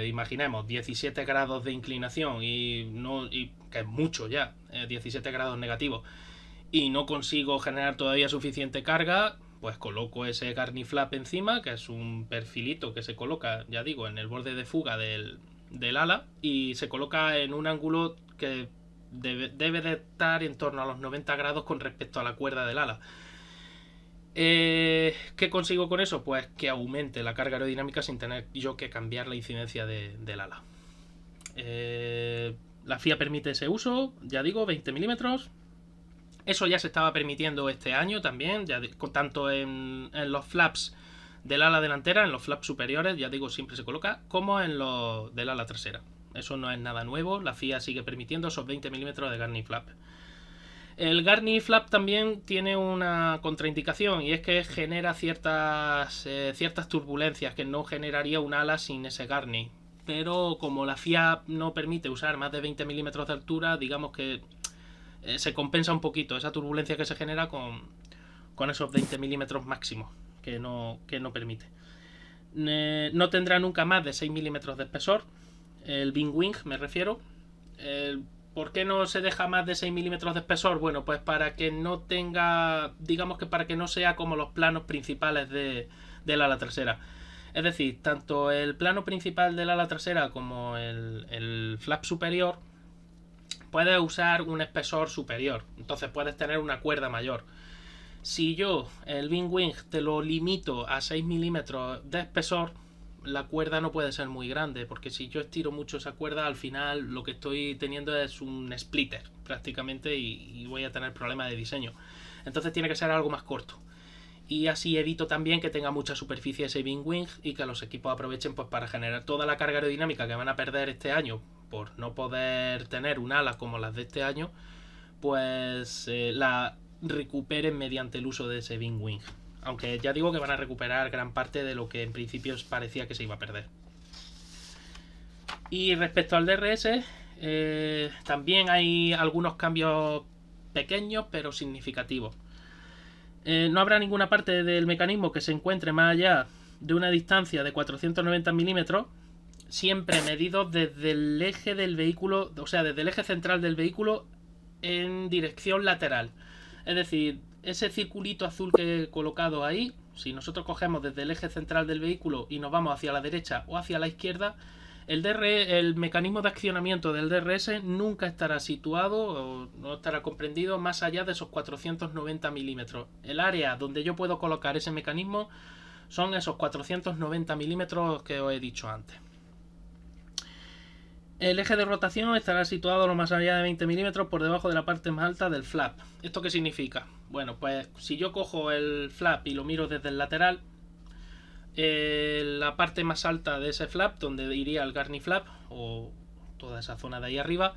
Imaginemos 17 grados de inclinación y que es mucho ya, 17 grados negativos, y no consigo generar todavía suficiente carga, pues coloco ese Gurney Flap encima, que es un perfilito que se coloca, ya digo, en el borde de fuga del ala, y se coloca en un ángulo que debe de estar en torno a los 90 grados con respecto a la cuerda del ala. ¿Qué consigo con eso? Pues que aumente la carga aerodinámica sin tener yo que cambiar la incidencia del ala. La FIA permite ese uso, ya digo, 20 milímetros. Eso ya se estaba permitiendo este año también, tanto en los flaps del ala delantera, en los flaps superiores, ya digo, siempre se coloca, como en los del ala trasera. Eso no es nada nuevo, la FIA sigue permitiendo esos 20 milímetros de Gurney Flap. El Gurney Flap también tiene una contraindicación, y es que genera ciertas turbulencias que no generaría un ala sin ese Gurney. Pero como la FIA no permite usar más de 20 milímetros de altura, digamos que se compensa un poquito esa turbulencia que se genera con esos 20 milímetros máximos que no permite. No tendrá nunca más de 6 milímetros de espesor, el Wing me refiero. ¿Por qué no se deja más de 6 milímetros de espesor? Bueno, pues para que no tenga, digamos que para que no sea como los planos principales del ala trasera. Es decir, tanto el plano principal del ala trasera como el flap superior puedes usar un espesor superior, entonces puedes tener una cuerda mayor. Si yo el Wing te lo limito a 6 milímetros de espesor, la cuerda no puede ser muy grande, porque si yo estiro mucho esa cuerda, al final lo que estoy teniendo es un splitter prácticamente y voy a tener problemas de diseño. Entonces tiene que ser algo más corto. Y así evito también que tenga mucha superficie ese Wing Wing y que los equipos aprovechen pues para generar toda la carga aerodinámica que van a perder este año por no poder tener un ala como las de este año, pues la recuperen mediante el uso de ese Wing Wing. Aunque ya digo que van a recuperar gran parte de lo que en principio parecía que se iba a perder. Y respecto al DRS, también hay algunos cambios pequeños pero significativos. No habrá ninguna parte del mecanismo que se encuentre más allá de una distancia de 490 milímetros, siempre medidos desde el eje del vehículo, o sea, desde el eje central del vehículo en dirección lateral. Es decir, ese circulito azul que he colocado ahí, si nosotros cogemos desde el eje central del vehículo y nos vamos hacia la derecha o hacia la izquierda, el mecanismo de accionamiento del DRS nunca estará situado o no estará comprendido más allá de esos 490 milímetros. El área donde yo puedo colocar ese mecanismo son esos 490 milímetros que os he dicho antes. El eje de rotación estará situado lo más allá de 20 milímetros por debajo de la parte más alta del flap. ¿Esto qué significa? Bueno, pues si yo cojo el flap y lo miro desde el lateral, la parte más alta de ese flap, donde iría el Garni flap o toda esa zona de ahí arriba,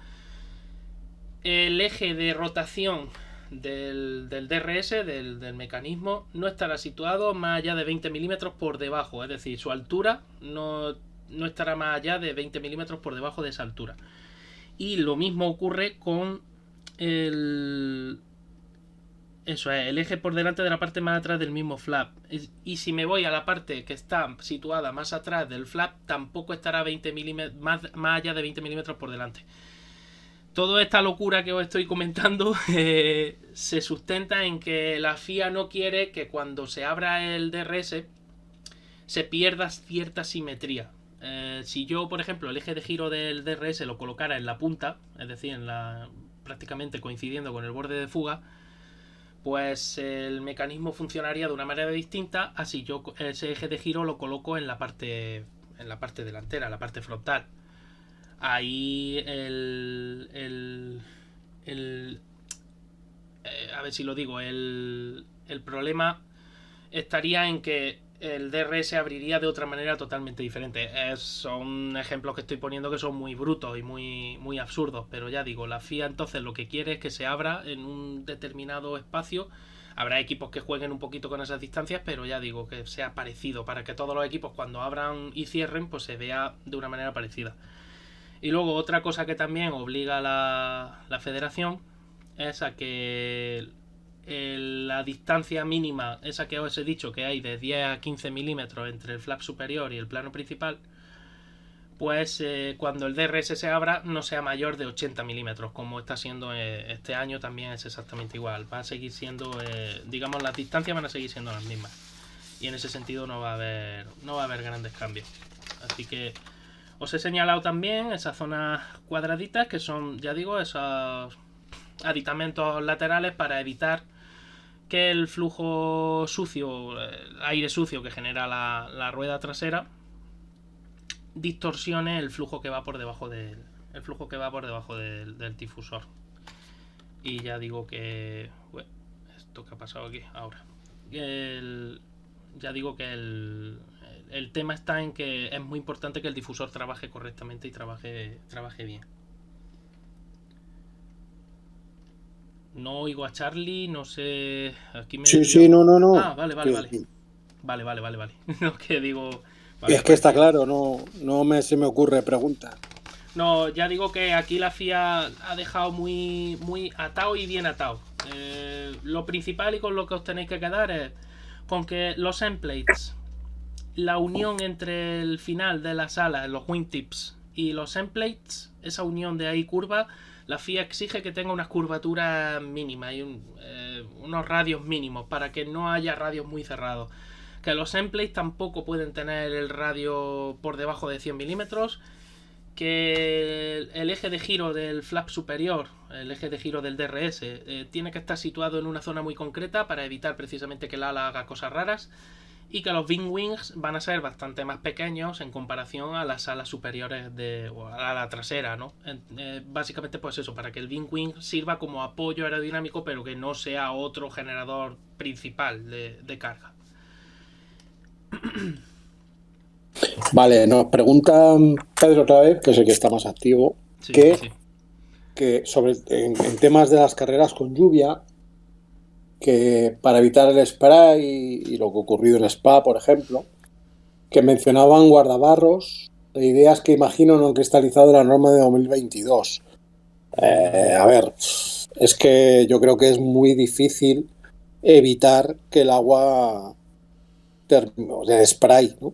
el eje de rotación del DRS, del mecanismo, no estará situado más allá de 20 milímetros por debajo, es decir, su altura no estará más allá de 20 milímetros por debajo de esa altura. Y lo mismo ocurre con el eje por delante de la parte más atrás del mismo flap. Y si me voy a la parte que está situada más atrás del flap, tampoco estará 20 más allá de 20 milímetros por delante. Toda esta locura que os estoy comentando se sustenta en que la FIA no quiere que cuando se abra el DRS se pierda cierta simetría. Si yo, por ejemplo, el eje de giro del DRS lo colocara en la punta, es decir, prácticamente coincidiendo con el borde de fuga, pues el mecanismo funcionaría de una manera distinta a si yo ese eje de giro lo coloco en la parte delantera, en la parte frontal. Ahí a ver si lo digo, el problema estaría en que el DRS abriría de otra manera totalmente diferente. Son ejemplos que estoy poniendo que son muy brutos y muy, muy absurdos, pero ya digo, la FIA entonces lo que quiere es que se abra en un determinado espacio. Habrá equipos que jueguen un poquito con esas distancias, pero ya digo, que sea parecido, para que todos los equipos cuando abran y cierren pues se vea de una manera parecida. Y luego otra cosa que también obliga a la federación es a que la distancia mínima, esa que os he dicho que hay de 10 a 15 milímetros entre el flap superior y el plano principal, pues cuando el DRS se abra no sea mayor de 80 milímetros, como está siendo este año. También es exactamente igual, va a seguir siendo, digamos, las distancias van a seguir siendo las mismas, y en ese sentido no va a haber grandes cambios. Así que os he señalado también esas zonas cuadraditas que son, ya digo, esos aditamentos laterales para evitar que el flujo sucio, el aire sucio que genera la rueda trasera, distorsione el flujo que va por debajo del difusor. Y ya digo que esto que ha pasado aquí ahora, ya digo que el tema está en que es muy importante que el difusor trabaje correctamente y trabaje bien. No oigo a Charlie, no sé. Aquí me Sí, no. Ah, vale. Vale. No, que digo. Vale, es que está claro, no se me ocurre pregunta. No, ya digo que aquí la FIA ha dejado muy, muy atado y bien atado. Lo principal y con lo que os tenéis que quedar es con que los endplates, la unión entre el final de las alas, los wingtips y los endplates, esa unión de ahí curva, la FIA exige que tenga unas curvaturas mínimas y unos radios mínimos para que no haya radios muy cerrados. Que los endplates tampoco pueden tener el radio por debajo de 100 milímetros. Que el eje de giro del flap superior, el eje de giro del DRS, tiene que estar situado en una zona muy concreta para evitar precisamente que el ala haga cosas raras. y que los Wing Wings van a ser bastante más pequeños en comparación a las alas superiores o a la trasera, ¿no? Básicamente pues eso, para que el Wing Wing sirva como apoyo aerodinámico, pero que no sea otro generador principal de carga. Vale, nos pregunta Pedro otra vez, que es el que está más activo, Sí, que, sí. en temas de las carreras con lluvia, que para evitar el spray y lo que ha ocurrido en Spa, por ejemplo, que mencionaban guardabarros de ideas que imagino no han cristalizado en la norma de 2022. A ver, es que yo creo que es muy difícil evitar que el agua de spray, ¿no?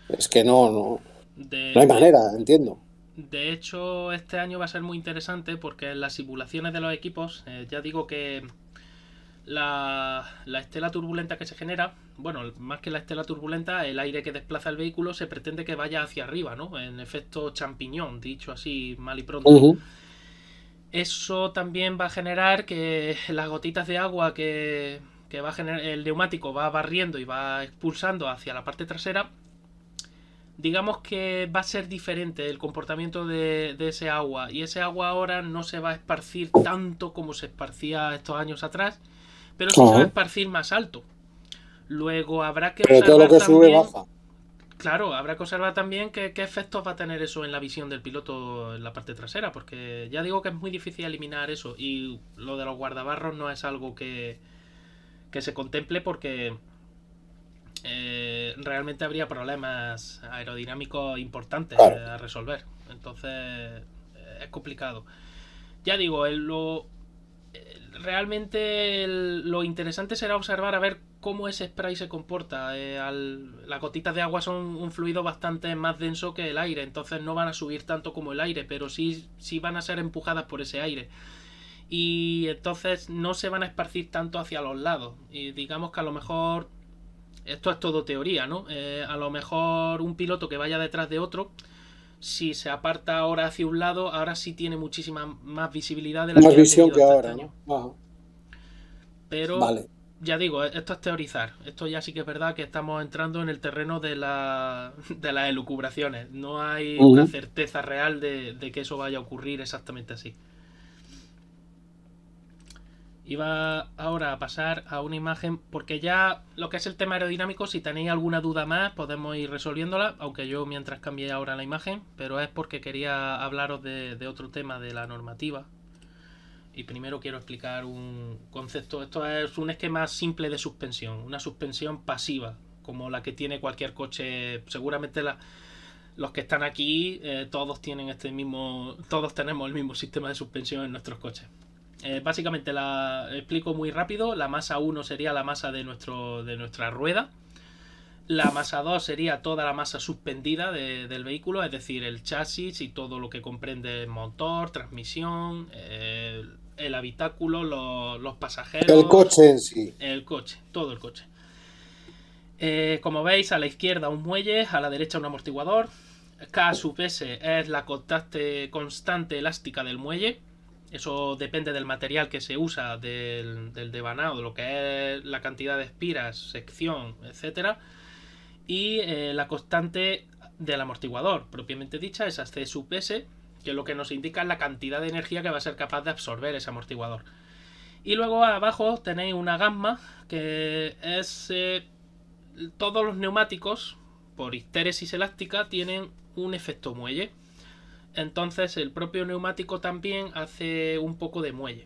Es que no De, hay de, manera, entiendo. de hecho, este año va a ser muy interesante porque en las simulaciones de los equipos, ya digo que la estela turbulenta que se genera, bueno, más que la estela turbulenta, el aire que desplaza el vehículo se pretende que vaya hacia arriba, ¿no? En efecto champiñón, dicho así mal y pronto. Eso también va a generar que las gotitas de agua que va a generar el neumático va barriendo y va expulsando hacia la parte trasera, digamos que va a ser diferente el comportamiento de ese agua, y ese agua ahora no se va a esparcir tanto como se esparcía estos años atrás, pero sí se va a Ajá. esparcir más alto. Luego habrá que Pero todo lo observar que sube también, baja. claro, habrá que observar también qué efectos va a tener eso en la visión del piloto en la parte trasera, porque ya digo que es muy difícil eliminar eso, y lo de los guardabarros no es algo que se contemple porque realmente habría problemas aerodinámicos importantes Claro. a resolver. Entonces es complicado. Ya digo, realmente lo interesante será observar a ver cómo ese spray se comporta. Las gotitas de agua son un fluido bastante más denso que el aire, entonces no van a subir tanto como el aire, pero sí van a ser empujadas por ese aire. Y entonces no se van a esparcir tanto hacia los lados. Y digamos que a lo mejor esto es todo teoría, ¿no? A lo mejor un piloto que vaya detrás de otro, si se aparta ahora hacia un lado, ahora sí tiene muchísima más visibilidad de la Más que ha visión tenido que hasta este ahora, año. ¿no? Ajá. Pero Vale. ya digo, esto es teorizar. Esto ya sí que es verdad que estamos entrando en el terreno de las elucubraciones. No hay una Ujú. certeza real de que eso vaya a ocurrir exactamente así. Iba ahora a pasar a una imagen, porque ya lo que es el tema aerodinámico, si tenéis alguna duda más, podemos ir resolviéndola, aunque yo mientras cambie ahora la imagen, pero es porque quería hablaros de otro tema de la normativa. Y primero quiero explicar un concepto. Esto es un esquema simple de suspensión, una suspensión pasiva, como la que tiene cualquier coche. Seguramente los que están aquí, todos tienen todos tenemos el mismo sistema de suspensión en nuestros coches. Básicamente la explico muy rápido. La masa 1 sería la masa de nuestra rueda. La masa 2 sería toda la masa suspendida del vehículo, es decir, el chasis y todo lo que comprende el motor, transmisión, el habitáculo, los El pasajeros, coche en sí. el coche, todo el coche. Como veis, a la izquierda un muelle, a la derecha un amortiguador. K sub S es la constante elástica del muelle. Eso depende del material que se usa, del devanado, de lo que es la cantidad de espiras, sección, etcétera. Y la constante del amortiguador, propiamente dicha, es C sub S, que lo que nos indica es la cantidad de energía que va a ser capaz de absorber ese amortiguador. Y luego abajo tenéis una gamma, que es todos los neumáticos, por histéresis elástica, tienen un efecto muelle. Entonces el propio neumático también hace un poco de muelle.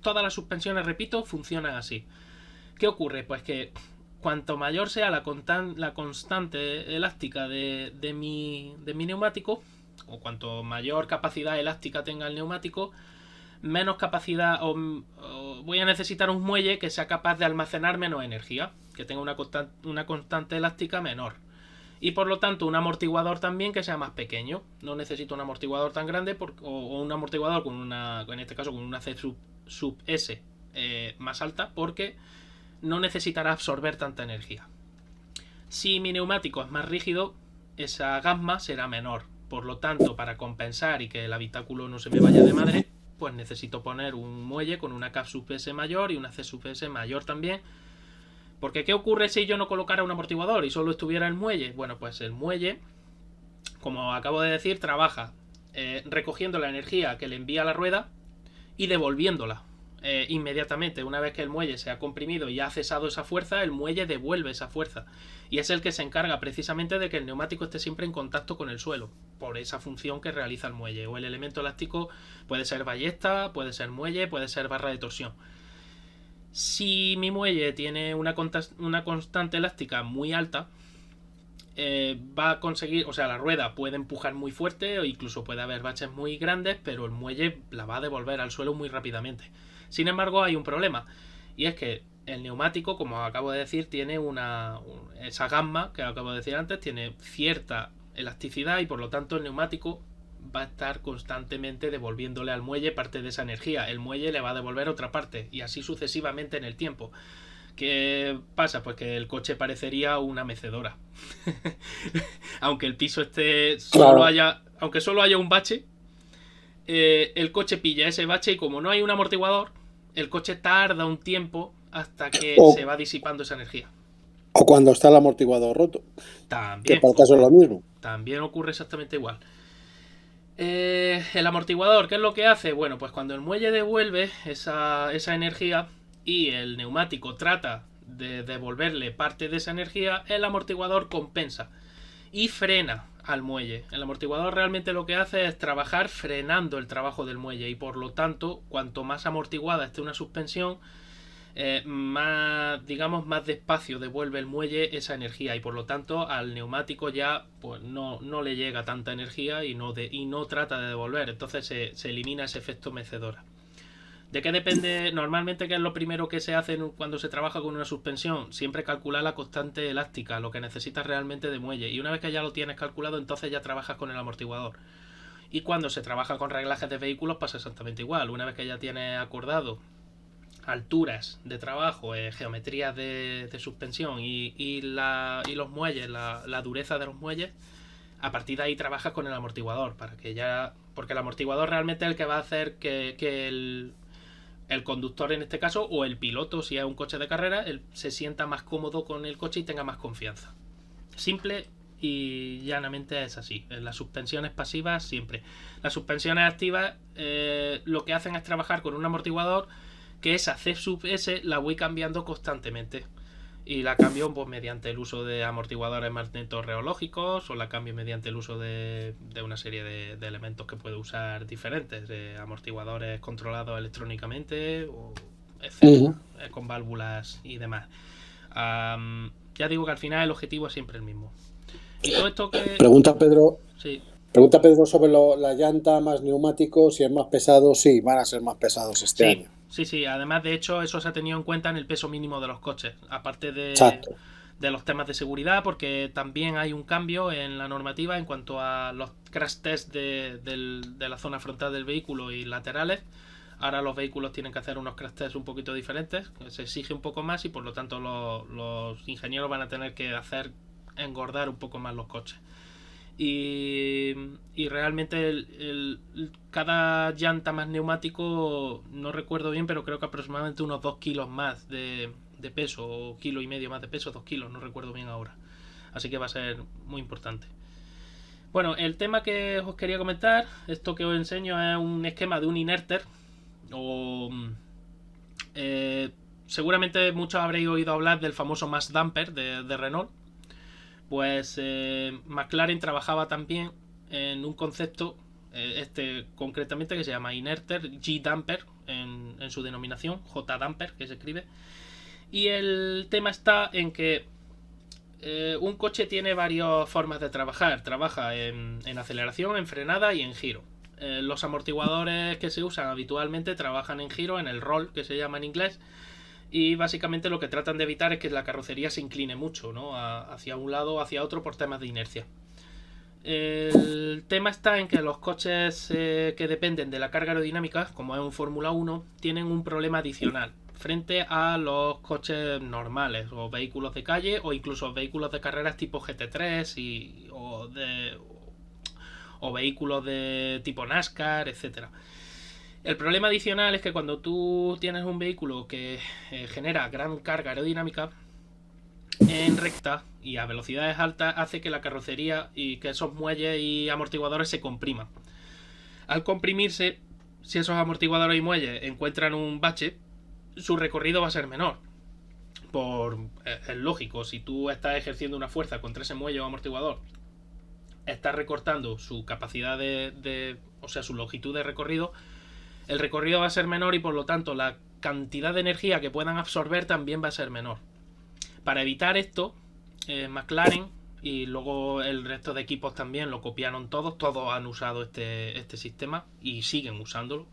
Todas las suspensiones, repito, funcionan así. ¿Qué ocurre? Pues que cuanto mayor sea la constante elástica de mi neumático, o cuanto mayor capacidad elástica tenga el neumático, menos capacidad o voy a necesitar un muelle que sea capaz de almacenar menos energía, que tenga una constante elástica menor. Y por lo tanto un amortiguador también que sea más pequeño. No necesito un amortiguador tan grande o un amortiguador en este caso con una C sub S más alta, porque no necesitará absorber tanta energía. Si mi neumático es más rígido, esa gamma será menor. Por lo tanto, para compensar y que el habitáculo no se me vaya de madre, pues necesito poner un muelle con una K sub S mayor y una C sub S mayor también. Porque ¿qué ocurre si yo no colocara un amortiguador y solo estuviera el muelle? Bueno, pues el muelle, como acabo de decir, trabaja recogiendo la energía que le envía la rueda y devolviéndola inmediatamente. Una vez que el muelle se ha comprimido y ha cesado esa fuerza, el muelle devuelve esa fuerza. Y es el que se encarga precisamente de que el neumático esté siempre en contacto con el suelo, por esa función que realiza el muelle. O el elemento elástico puede ser ballesta, puede ser muelle, puede ser barra de torsión. Si mi muelle tiene una constante elástica muy alta, va a conseguir, o sea, la rueda puede empujar muy fuerte o incluso puede haber baches muy grandes, pero el muelle la va a devolver al suelo muy rápidamente. Sin embargo, hay un problema, y es que el neumático, como acabo de decir, tiene esa gamma que acabo de decir antes, tiene cierta elasticidad y por lo tanto el neumático va a estar constantemente devolviéndole al muelle parte de esa energía. El muelle le va a devolver otra parte y así sucesivamente en el tiempo. ¿Qué pasa? Pues que el coche parecería una mecedora. Aunque el piso esté aunque solo haya un bache, el coche pilla ese bache y como no hay un amortiguador, el coche tarda un tiempo hasta que se va disipando esa energía. O cuando está el amortiguador roto. También. Que para el caso es lo mismo. También ocurre exactamente igual. El amortiguador, ¿qué es lo que hace? Bueno, pues cuando el muelle devuelve esa energía y el neumático trata de devolverle parte de esa energía, el amortiguador compensa y frena al muelle. El amortiguador realmente lo que hace es trabajar frenando el trabajo del muelle y por lo tanto, cuanto más amortiguada esté una suspensión, más despacio devuelve el muelle esa energía y por lo tanto al neumático ya pues no le llega tanta energía y no trata de devolver. Entonces se elimina ese efecto mecedora. ¿De qué depende? Normalmente, ¿qué es lo primero que se hace cuando se trabaja con una suspensión? Siempre calcular la constante elástica, lo que necesitas realmente de muelle. Y una vez que ya lo tienes calculado, entonces ya trabajas con el amortiguador. Y cuando se trabaja con reglajes de vehículos pasa exactamente igual. Una vez que ya tienes acordado alturas de trabajo, geometrías de suspensión y los muelles, la dureza de los muelles, a partir de ahí trabajas con el amortiguador porque el amortiguador realmente es el que va a hacer que el conductor en este caso o el piloto, si es un coche de carrera, él se sienta más cómodo con el coche y tenga más confianza. Simple y llanamente es así. En las suspensiones pasivas siempre. Las suspensiones activas lo que hacen es trabajar con un amortiguador que esa C sub S la voy cambiando constantemente. Y la cambio pues mediante el uso de amortiguadores magnetorreológicos o la cambio mediante el uso de una serie de elementos que puedo usar diferentes, de amortiguadores controlados electrónicamente, o etcétera, con válvulas y demás. Ya digo que al final el objetivo es siempre el mismo. Y todo esto que... Pregunta Pedro. Sí. Pregunta Pedro sobre la llanta más neumático, si es más pesado. Sí, van a ser más pesados este año. Sí, además de hecho eso se ha tenido en cuenta en el peso mínimo de los coches, aparte de los temas de seguridad, porque también hay un cambio en la normativa en cuanto a los crash tests de la zona frontal del vehículo y laterales. Ahora los vehículos tienen que hacer unos crash tests un poquito diferentes, se exige un poco más y por lo tanto los ingenieros van a tener que hacer engordar un poco más los coches. Y realmente cada llanta más neumático, no recuerdo bien, pero creo que aproximadamente unos 2 kilos más de peso, o kilo y medio más de peso, 2 kilos, no recuerdo bien ahora. Así que va a ser muy importante. Bueno, el tema que os quería comentar, esto que os enseño es un esquema de un inerter, seguramente muchos habréis oído hablar del famoso mass damper de Renault. Pues McLaren trabajaba también en un concepto, concretamente, que se llama Inerter G-Damper en su denominación, J-Damper, que se escribe. Y el tema está en que un coche tiene varias formas de trabajar. Trabaja en aceleración, en frenada y en giro. Los amortiguadores que se usan habitualmente trabajan en giro, en el roll, que se llama en inglés. Y básicamente lo que tratan de evitar es que la carrocería se incline mucho, ¿no? Hacia un lado o hacia otro por temas de inercia. El tema está en que los coches que dependen de la carga aerodinámica, como es un Fórmula 1, tienen un problema adicional frente a los coches normales o vehículos de calle o incluso vehículos de carreras tipo GT3 o vehículos de tipo NASCAR, etcétera. El problema adicional es que cuando tú tienes un vehículo que genera gran carga aerodinámica en recta y a velocidades altas, hace que la carrocería y que esos muelles y amortiguadores se compriman. Al comprimirse, si esos amortiguadores y muelles encuentran un bache, su recorrido va a ser menor. Es lógico, si tú estás ejerciendo una fuerza contra ese muelle o amortiguador, estás recortando su capacidad o sea, su longitud de recorrido, el recorrido va a ser menor y por lo tanto la cantidad de energía que puedan absorber también va a ser menor. Para evitar esto, McLaren y luego el resto de equipos también lo copiaron todos han usado este sistema y siguen usándolo.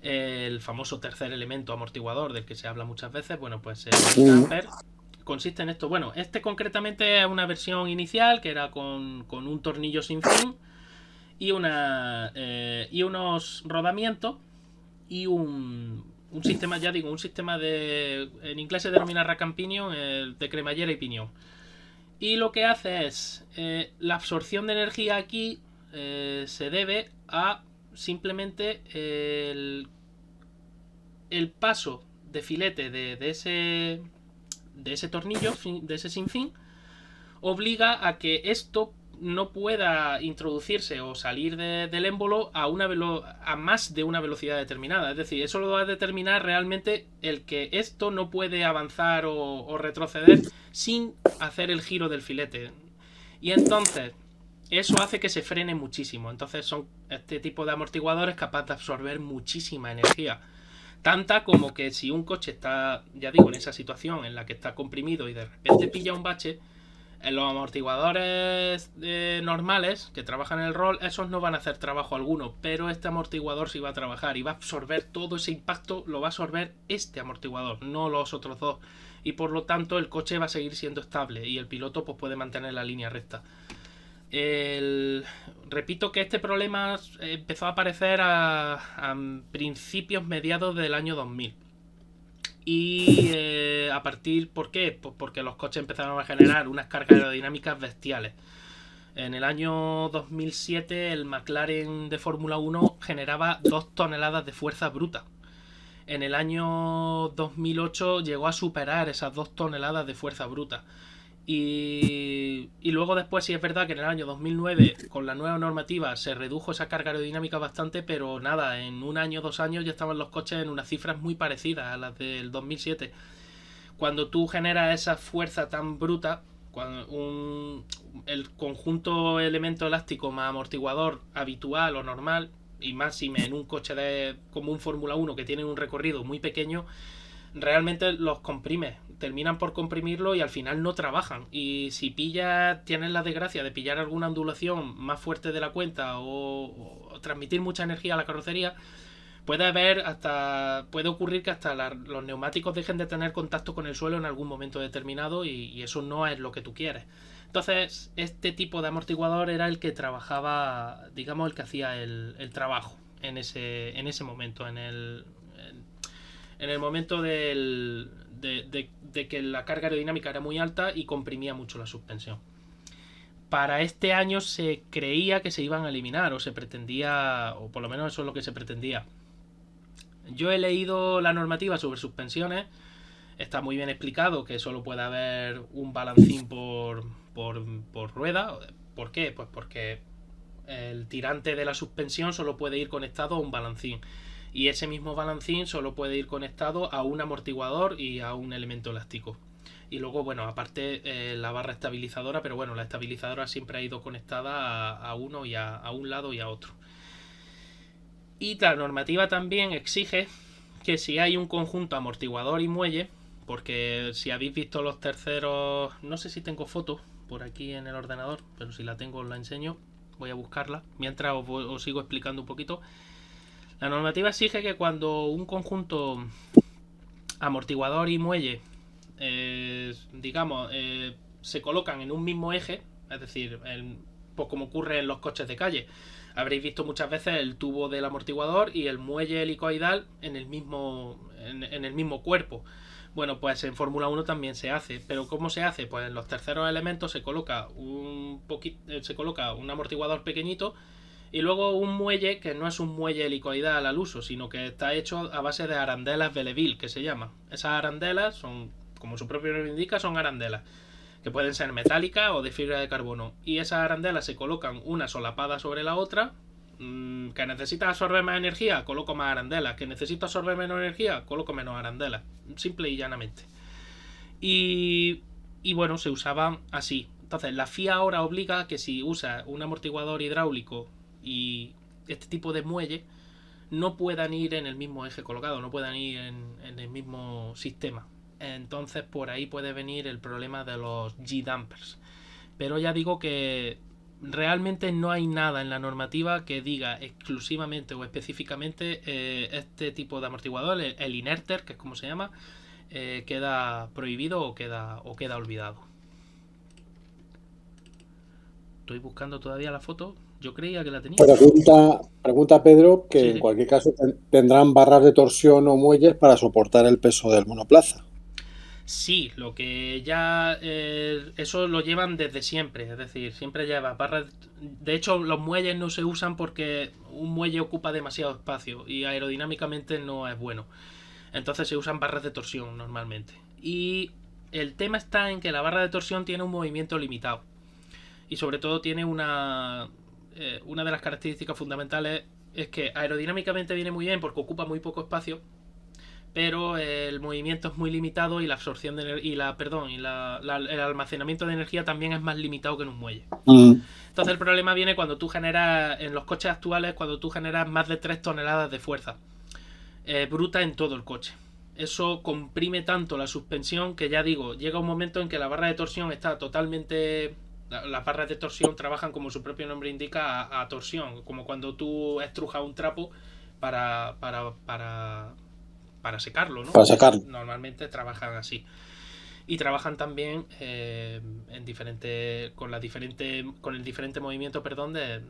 El famoso tercer elemento amortiguador del que se habla muchas veces, bueno, pues el camper consiste en esto. Bueno, este concretamente es una versión inicial que era con un tornillo sin fin y unos rodamientos y un sistema, ya digo, un sistema de, en inglés se denomina rack and pinion, de cremallera y piñón. Y lo que hace es, la absorción de energía aquí se debe a simplemente el paso de filete de ese tornillo, de ese sinfín, obliga a que esto no pueda introducirse o salir del émbolo a más de una velocidad determinada. Es decir, eso lo va a determinar realmente el que esto no puede avanzar o retroceder sin hacer el giro del filete. Y entonces eso hace que se frene muchísimo. Entonces son este tipo de amortiguadores capaz de absorber muchísima energía. Tanta como que si un coche está, ya digo, en esa situación en la que está comprimido y de repente pilla un bache, en los amortiguadores normales que trabajan en el rol, esos no van a hacer trabajo alguno, pero este amortiguador sí va a trabajar y va a absorber todo ese impacto, lo va a absorber este amortiguador, no los otros dos, y por lo tanto el coche va a seguir siendo estable y el piloto pues puede mantener la línea recta. Repito que este problema empezó a aparecer a principios, mediados del año 2000. Y a partir, ¿por qué? Pues porque los coches empezaron a generar unas cargas aerodinámicas bestiales. En el año 2007 el McLaren de Fórmula 1 generaba 2 toneladas de fuerza bruta. En el año 2008 llegó a superar esas 2 toneladas de fuerza bruta. Y luego después sí es verdad que en el año 2009 con la nueva normativa se redujo esa carga aerodinámica bastante, pero nada, en un año, 2 años ya estaban los coches en unas cifras muy parecidas a las del 2007. Cuando tú generas esa fuerza tan bruta, el conjunto elemento elástico más amortiguador habitual o normal, y más si en un coche como un Fórmula 1 que tiene un recorrido muy pequeño, realmente los comprimes, terminan por comprimirlo y al final no trabajan. Y si tienes la desgracia de pillar alguna ondulación más fuerte de la cuenta o transmitir mucha energía a la carrocería, puede ocurrir que hasta los neumáticos dejen de tener contacto con el suelo en algún momento determinado y eso no es lo que tú quieres. Entonces, este tipo de amortiguador era el que trabajaba, digamos, el que hacía el trabajo en ese momento, en el momento de que la carga aerodinámica era muy alta y comprimía mucho la suspensión. Para este año se creía que se iban a eliminar, o se pretendía, o por lo menos eso es lo que se pretendía. Yo he leído la normativa sobre suspensiones, está muy bien explicado que solo puede haber un balancín por rueda. ¿Por qué? Pues porque el tirante de la suspensión solo puede ir conectado a un balancín. Y ese mismo balancín solo puede ir conectado a un amortiguador y a un elemento elástico. Y luego, bueno, aparte la barra estabilizadora, pero bueno, la estabilizadora siempre ha ido conectada a uno y a un lado y a otro. Y la normativa también exige que si hay un conjunto amortiguador y muelle, porque si habéis visto los terceros, no sé si tengo fotos por aquí en el ordenador, pero si la tengo os la enseño, voy a buscarla, mientras os sigo explicando un poquito. La normativa exige que cuando un conjunto amortiguador y muelle, se colocan en un mismo eje, es decir, pues como ocurre en los coches de calle, habréis visto muchas veces el tubo del amortiguador y el muelle helicoidal en el mismo cuerpo. Bueno, pues en Fórmula 1 también se hace, pero ¿cómo se hace? Pues en los terceros elementos se coloca un amortiguador pequeñito Y luego un muelle que no es un muelle helicoidal al uso, sino que está hecho a base de arandelas Belleville, que se llama. Esas arandelas son, como su propio nombre indica, son arandelas, que pueden ser metálicas o de fibra de carbono. Y esas arandelas se colocan una solapada sobre la otra. Que necesita absorber más energía, coloco más arandelas. Que necesito absorber menos energía, coloco menos arandelas. Simple y llanamente. Y bueno, se usaban así. Entonces, la FIA ahora obliga a que si usa un amortiguador hidráulico y este tipo de muelle, no puedan ir en el mismo eje colocado, no puedan ir en el mismo sistema. Entonces, por ahí puede venir el problema de los G-dampers. Pero ya digo que realmente no hay nada en la normativa que diga exclusivamente o específicamente este tipo de amortiguador, el inerter, que es como se llama, queda prohibido o queda olvidado. Estoy buscando todavía la foto. Yo creía que la tenía. Pregunta Pedro que Sí, en sí. cualquier caso tendrán barras de torsión o muelles para soportar el peso del monoplaza. Sí, lo que ya eso lo llevan desde siempre, es decir, siempre lleva barras. De hecho, los muelles no se usan porque un muelle ocupa demasiado espacio y aerodinámicamente no es bueno. Entonces se usan barras de torsión normalmente. Y el tema está en que la barra de torsión tiene un movimiento limitado y sobre todo tiene una de las características fundamentales es que aerodinámicamente viene muy bien porque ocupa muy poco espacio, pero el movimiento es muy limitado y la absorción de y la perdón y el almacenamiento de energía también es más limitado que en un muelle. Mm. Entonces el problema viene cuando tú generas en los coches actuales, cuando tú generas más de 3 toneladas de fuerza bruta en todo el coche. Eso comprime tanto la suspensión que ya digo, llega un momento en que la barra de torsión está totalmente. Las barras de torsión trabajan como su propio nombre indica a torsión, como cuando tú estrujas un trapo para secarlo, ¿no? Para sacarlo. Normalmente trabajan así. Y trabajan también en diferente, con el diferente movimiento, perdón, de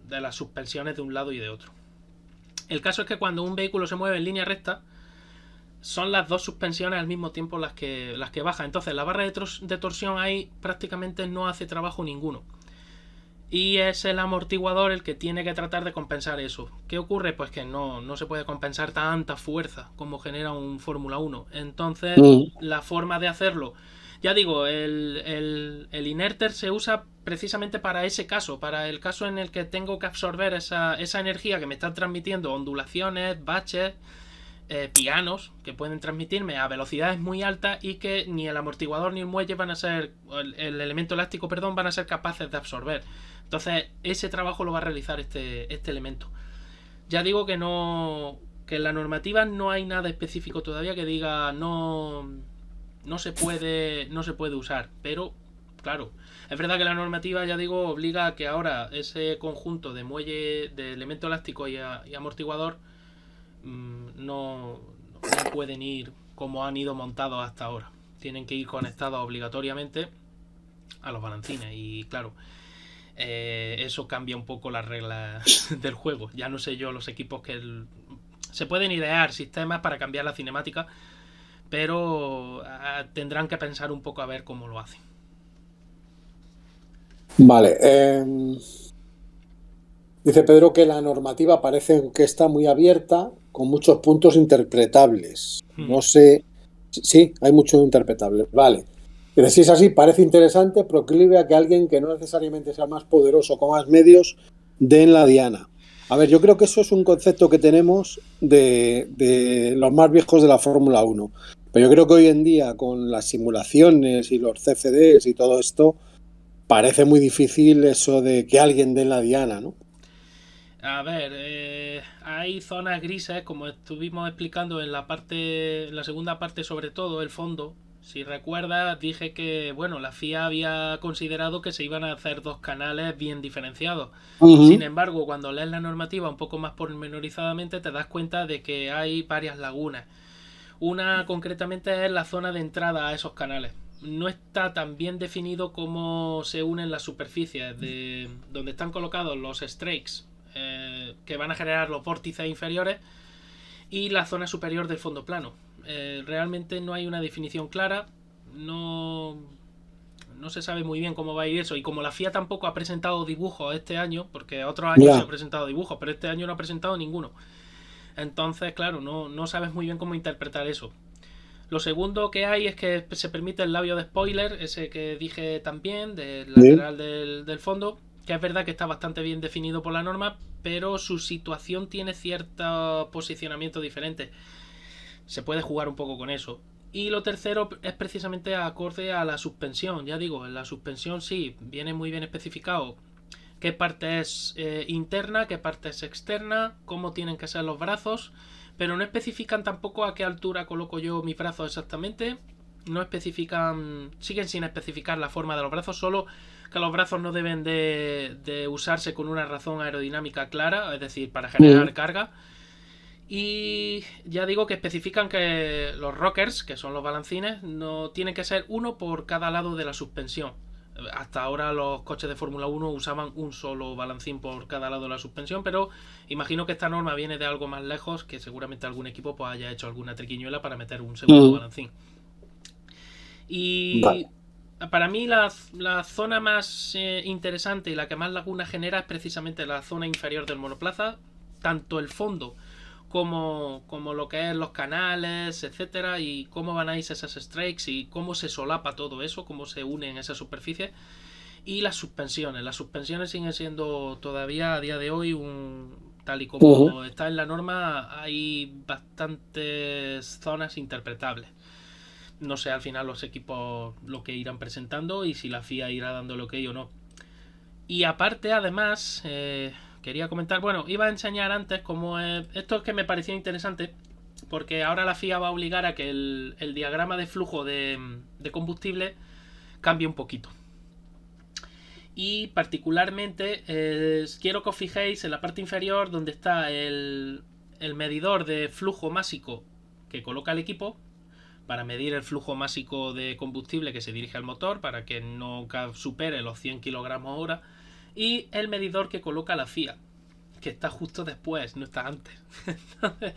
las suspensiones de un lado y de otro. El caso es que cuando un vehículo se mueve en línea recta, son las dos suspensiones al mismo tiempo las que bajan. Entonces la barra de torsión ahí prácticamente no hace trabajo ninguno. Y es el amortiguador el que tiene que tratar de compensar eso. ¿Qué ocurre? Pues que no se puede compensar tanta fuerza como genera un Fórmula 1. Entonces, la forma de hacerlo. Ya digo, el inerter se usa precisamente para ese caso, para el caso en el que tengo que absorber esa energía que me están transmitiendo ondulaciones, baches, pianos que pueden transmitirme a velocidades muy altas y que ni el amortiguador ni el muelle van a ser, el elemento elástico, perdón, van a ser capaces de absorber. Entonces, ese trabajo lo va a realizar este elemento. Ya digo que que en la normativa no hay nada específico todavía que diga no se puede usar, pero claro, es verdad que la normativa, ya digo, obliga a que ahora ese conjunto de muelle, de elemento elástico y amortiguador no pueden ir como han ido montados hasta ahora. Tienen que ir conectados obligatoriamente a los balancines y claro, eso cambia un poco las reglas del juego. Ya no sé yo los equipos se pueden idear sistemas para cambiar la cinemática, pero tendrán que pensar un poco a ver cómo lo hacen. Vale. Dice Pedro que la normativa parece que está muy abierta, con muchos puntos interpretables. No sé. Sí, hay mucho interpretable. Vale. Pero si es así, parece interesante, proclive a que alguien que no necesariamente sea más poderoso con más medios den la diana. A ver, yo creo que eso es un concepto que tenemos de los más viejos de la Fórmula 1. Pero yo creo que hoy en día, con las simulaciones y los CFDs y todo esto, parece muy difícil eso de que alguien dé la diana, ¿no? A ver, hay zonas grises, como estuvimos explicando en la segunda parte, sobre todo el fondo. Si recuerdas, dije que bueno, la FIA había considerado que se iban a hacer dos canales bien diferenciados. Sin embargo, cuando lees la normativa un poco más pormenorizadamente, te das cuenta de que hay varias lagunas. Una concretamente es la zona de entrada a esos canales. No está tan bien definido cómo se unen las superficies de donde están colocados los strakes que van a generar los vórtices inferiores y la zona superior del fondo plano. Realmente no hay una definición clara, no no se sabe muy bien cómo va a ir eso. Y como la FIA tampoco ha presentado dibujos este año, porque otros años se ha presentado dibujos, pero este año no ha presentado ninguno. Entonces, claro, no sabes muy bien cómo interpretar eso. Lo segundo que hay es que se permite el labio de spoiler, ese que dije también, del lateral del fondo, que es verdad que está bastante bien definido por la norma, pero su situación tiene cierto posicionamiento diferente. Se puede jugar un poco con eso. Y lo tercero es precisamente acorde a la suspensión. Ya digo, en la suspensión sí, viene muy bien especificado qué parte es interna, qué parte es externa, cómo tienen que ser los brazos, pero no especifican tampoco a qué altura coloco yo mis brazos exactamente. No especifican, siguen sin especificar la forma de los brazos, solo que los brazos no deben de usarse con una razón aerodinámica clara, es decir, para generar carga. Y ya digo que especifican que los rockers, que son los balancines, no tienen que ser uno por cada lado de la suspensión. Hasta ahora los coches de Fórmula 1 usaban un solo balancín por cada lado de la suspensión, pero imagino que esta norma viene de algo más lejos, que seguramente algún equipo pues haya hecho alguna triquiñuela para meter un segundo balancín. Y para mí la zona más interesante y la que más laguna genera es precisamente la zona inferior del monoplaza, tanto el fondo como lo que es los canales, etcétera, y cómo van a irse esas strikes y cómo se solapa todo eso, cómo se une en esa superficie. Y las suspensiones siguen siendo todavía a día de hoy tal y como está en la norma, hay bastantes zonas interpretables. No sé al final los equipos lo que irán presentando y si la FIA irá dando lo que hay o no. Y aparte, además, quería comentar, bueno, iba a enseñar antes cómo esto es que me parecía interesante, porque ahora la FIA va a obligar a que el diagrama de flujo de combustible cambie un poquito. Y particularmente quiero que os fijéis en la parte inferior donde está el medidor de flujo másico que coloca el equipo para medir el flujo másico de combustible que se dirige al motor para que no supere los 100 kilogramos hora, y el medidor que coloca la FIA, que está justo después, no está antes. Entonces,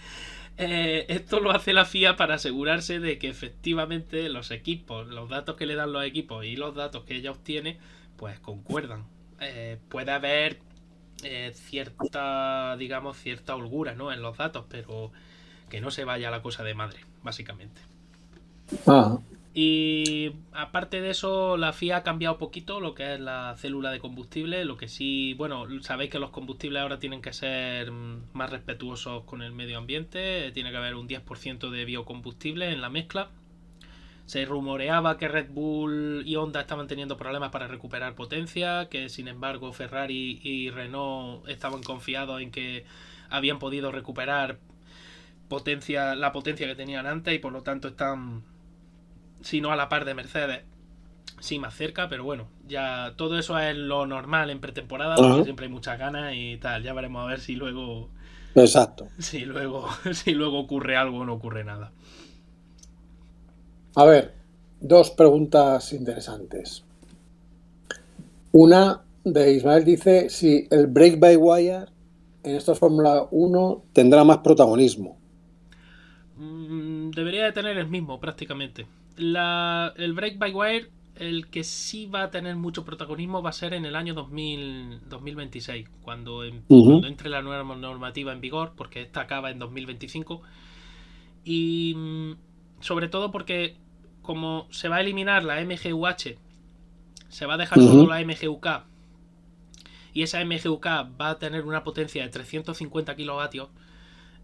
esto lo hace la FIA para asegurarse de que efectivamente los equipos, los datos que le dan los equipos y los datos que ella obtiene, pues concuerdan. Puede haber cierta holgura, ¿no?, en los datos, pero que no se vaya la cosa de madre, básicamente. Y aparte de eso, la FIA ha cambiado poquito lo que es la célula de combustible. Lo que sí, bueno, sabéis que los combustibles ahora tienen que ser más respetuosos con el medio ambiente. Tiene que haber un 10% de biocombustible en la mezcla. Se rumoreaba que Red Bull y Honda estaban teniendo problemas para recuperar potencia, que sin embargo Ferrari y Renault estaban confiados en que habían podido recuperar la potencia que tenían antes, y por lo tanto están, si no a la par de Mercedes, sí más cerca. Pero bueno, ya todo eso es lo normal en pretemporada, porque siempre hay muchas ganas y tal. Ya veremos a ver si luego... Exacto. Si luego ocurre algo o no ocurre nada. A ver, dos preguntas interesantes. Una de Ismael dice si el break by wire en estos Fórmula 1 tendrá más protagonismo. Debería de tener el mismo prácticamente. El break by wire, el que sí va a tener mucho protagonismo va a ser en el año 2026, cuando entre la nueva normativa en vigor, porque esta acaba en 2025. Y sobre todo porque como se va a eliminar la MGUH, se va a dejar solo la MGUK, y esa MGUK va a tener una potencia de 350 kilovatios,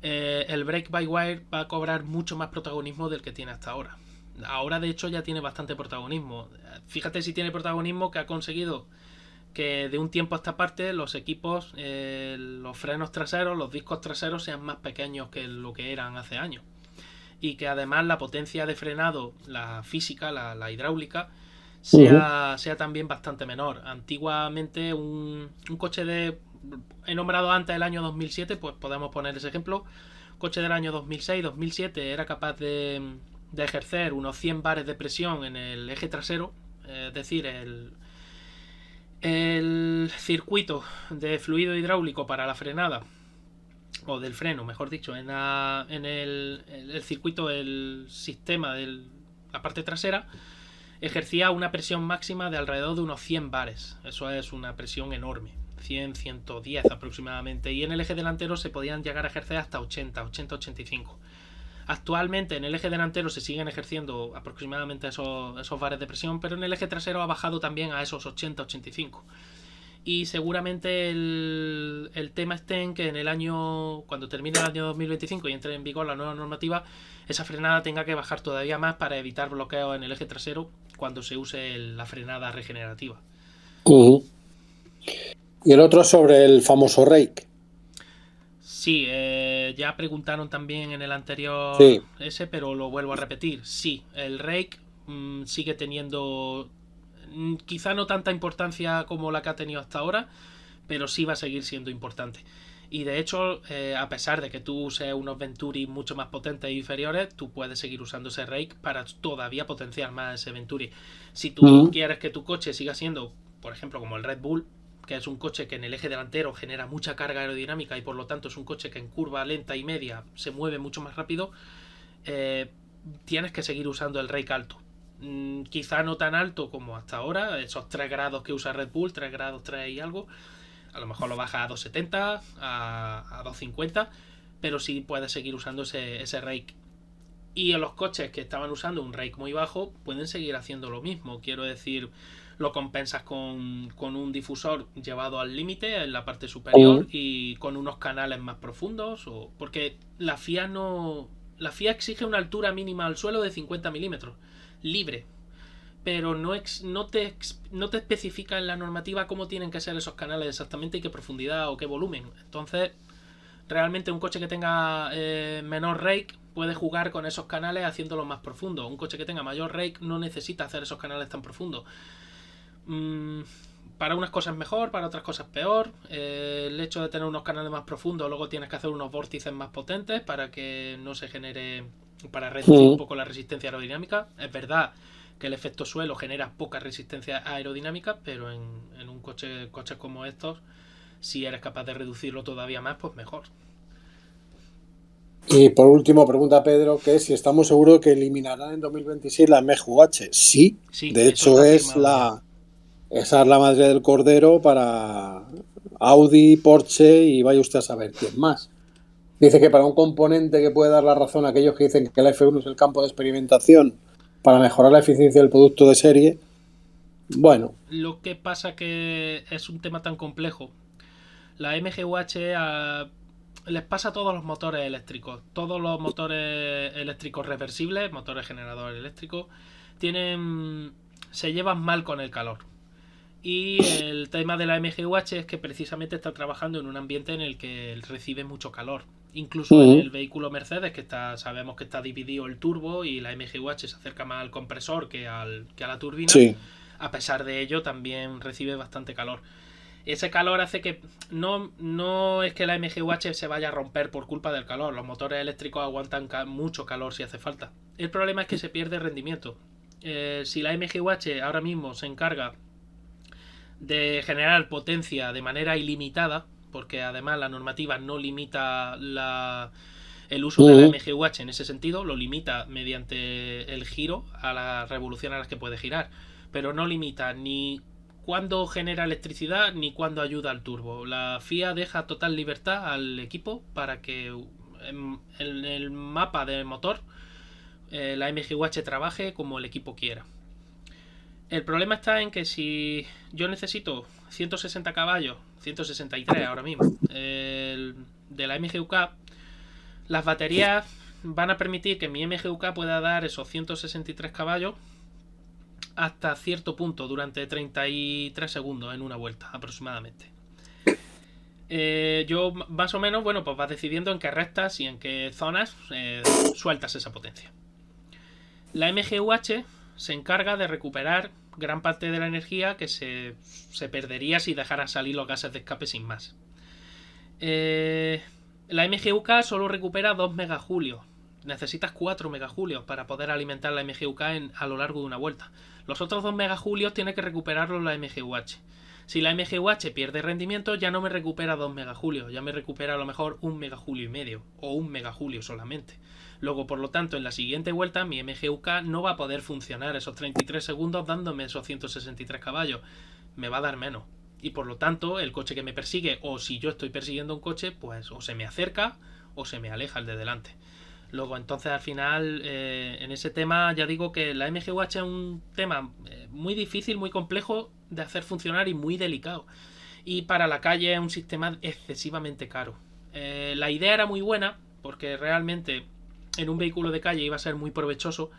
el break by wire va a cobrar mucho más protagonismo del que tiene hasta ahora. Ahora de hecho ya tiene bastante protagonismo. Fíjate si tiene protagonismo, que ha conseguido que de un tiempo a esta parte los equipos, los frenos traseros, los discos traseros sean más pequeños que lo que eran hace años, y que además la potencia de frenado, la física, la hidráulica, sea también bastante menor. Antiguamente un coche he nombrado antes el año 2007, pues podemos poner ese ejemplo. Coche del año 2006-2007 era capaz de ejercer unos 100 bares de presión en el eje trasero, es decir, el circuito de fluido hidráulico para la frenada, o del freno, mejor dicho, en el circuito, el sistema de la parte trasera, ejercía una presión máxima de alrededor de unos 100 bares. Eso es una presión enorme. 100, 110 aproximadamente. Y en el eje delantero se podían llegar a ejercer hasta 80, 80, 85. Actualmente en el eje delantero se siguen ejerciendo aproximadamente esos bares de presión, pero en el eje trasero ha bajado también a esos 80, 85. Y seguramente el tema esté en que cuando termine el año 2025 y entre en vigor la nueva normativa, esa frenada tenga que bajar todavía más para evitar bloqueos en el eje trasero cuando se use la frenada regenerativa. Y el otro sobre el famoso rake. Sí, ya preguntaron también en el anterior ese, pero lo vuelvo a repetir. Sí, el rake sigue teniendo quizá no tanta importancia como la que ha tenido hasta ahora, pero sí va a seguir siendo importante. Y de hecho, a pesar de que tú uses unos Venturi mucho más potentes e inferiores, tú puedes seguir usando ese rake para todavía potenciar más ese Venturi. Si tú quieres que tu coche siga siendo, por ejemplo, como el Red Bull, que es un coche que en el eje delantero genera mucha carga aerodinámica y por lo tanto es un coche que en curva lenta y media se mueve mucho más rápido, tienes que seguir usando el rake alto. Quizá no tan alto como hasta ahora, esos 3 grados que usa Red Bull, 3 grados 3 y algo, a lo mejor lo baja a 270, a 250, pero sí puedes seguir usando ese rake. Y en los coches que estaban usando un rake muy bajo pueden seguir haciendo lo mismo. Quiero decir, lo compensas con un difusor llevado al límite en la parte superior y con unos canales más profundos, porque la FIA exige una altura mínima al suelo de 50 milímetros libre, pero no te especifica en la normativa cómo tienen que ser esos canales exactamente y qué profundidad o qué volumen. Entonces realmente un coche que tenga menor rake puede jugar con esos canales haciéndolos más profundos. Un coche que tenga mayor rake no necesita hacer esos canales tan profundos. Para unas cosas mejor, para otras cosas peor. El hecho de tener unos canales más profundos, luego tienes que hacer unos vórtices más potentes para que no se genere, para reducir un poco la resistencia aerodinámica. Es verdad que el efecto suelo genera poca resistencia aerodinámica, pero en un coches como estos, si eres capaz de reducirlo todavía más, pues mejor. Y por último, pregunta Pedro que si estamos seguros que eliminarán en 2026 la MGUH. Sí, de hecho esa es la madre del cordero para Audi, Porsche y vaya usted a saber quién más. Dice que para un componente que puede dar la razón a aquellos que dicen que la F1 es el campo de experimentación para mejorar la eficiencia del producto de serie, bueno. Lo que pasa que es un tema tan complejo. La MGUH les pasa a todos los motores eléctricos. Todos los motores eléctricos reversibles, motores generadores eléctricos, se llevan mal con el calor. Y el tema de la MGUH es que precisamente está trabajando en un ambiente en el que recibe mucho calor. Incluso en el vehículo Mercedes, que sabemos que está dividido el turbo y la MGUH se acerca más al compresor que a la turbina. Sí. A pesar de ello, también recibe bastante calor. Ese calor hace que no es que la MGUH se vaya a romper por culpa del calor. Los motores eléctricos aguantan mucho calor si hace falta. El problema es que se pierde rendimiento. Si la MGUH ahora mismo se encarga de generar potencia de manera ilimitada, porque además la normativa no limita el uso de la MGUH en ese sentido, lo limita mediante el giro a la revolución a las que puede girar, pero no limita ni cuándo genera electricidad ni cuándo ayuda al turbo. La FIA deja total libertad al equipo para que en el mapa de motor la MGUH trabaje como el equipo quiera. El problema está en que si yo necesito 160 caballos, 163 ahora mismo, de la MGUK, las baterías van a permitir que mi MGUK pueda dar esos 163 caballos hasta cierto punto durante 33 segundos en una vuelta aproximadamente. Yo más o menos, bueno, pues vas decidiendo en qué rectas y en qué zonas sueltas esa potencia. La MGUH se encarga de recuperar gran parte de la energía que se perdería si dejaran salir los gases de escape sin más. La MGUK solo recupera 2 megajulios. Necesitas 4 megajulios para poder alimentar la MGUK a lo largo de una vuelta. Los otros 2 megajulios tiene que recuperarlos la MGUH. Si la MGUH pierde rendimiento, ya no me recupera 2 megajulios, ya me recupera a lo mejor 1 megajulio y medio, o 1 megajulio solamente. Luego, por lo tanto, en la siguiente vuelta mi MGUK no va a poder funcionar esos 33 segundos dándome esos 163 caballos. Me va a dar menos. Y por lo tanto, el coche que me persigue, o si yo estoy persiguiendo un coche, pues o se me acerca o se me aleja el de delante. Luego, entonces, al final, en ese tema, ya digo que la MGUH es un tema muy difícil, muy complejo de hacer funcionar y muy delicado. Y para la calle es un sistema excesivamente caro. La idea era muy buena, porque realmente en un vehículo de calle iba a ser muy provechoso,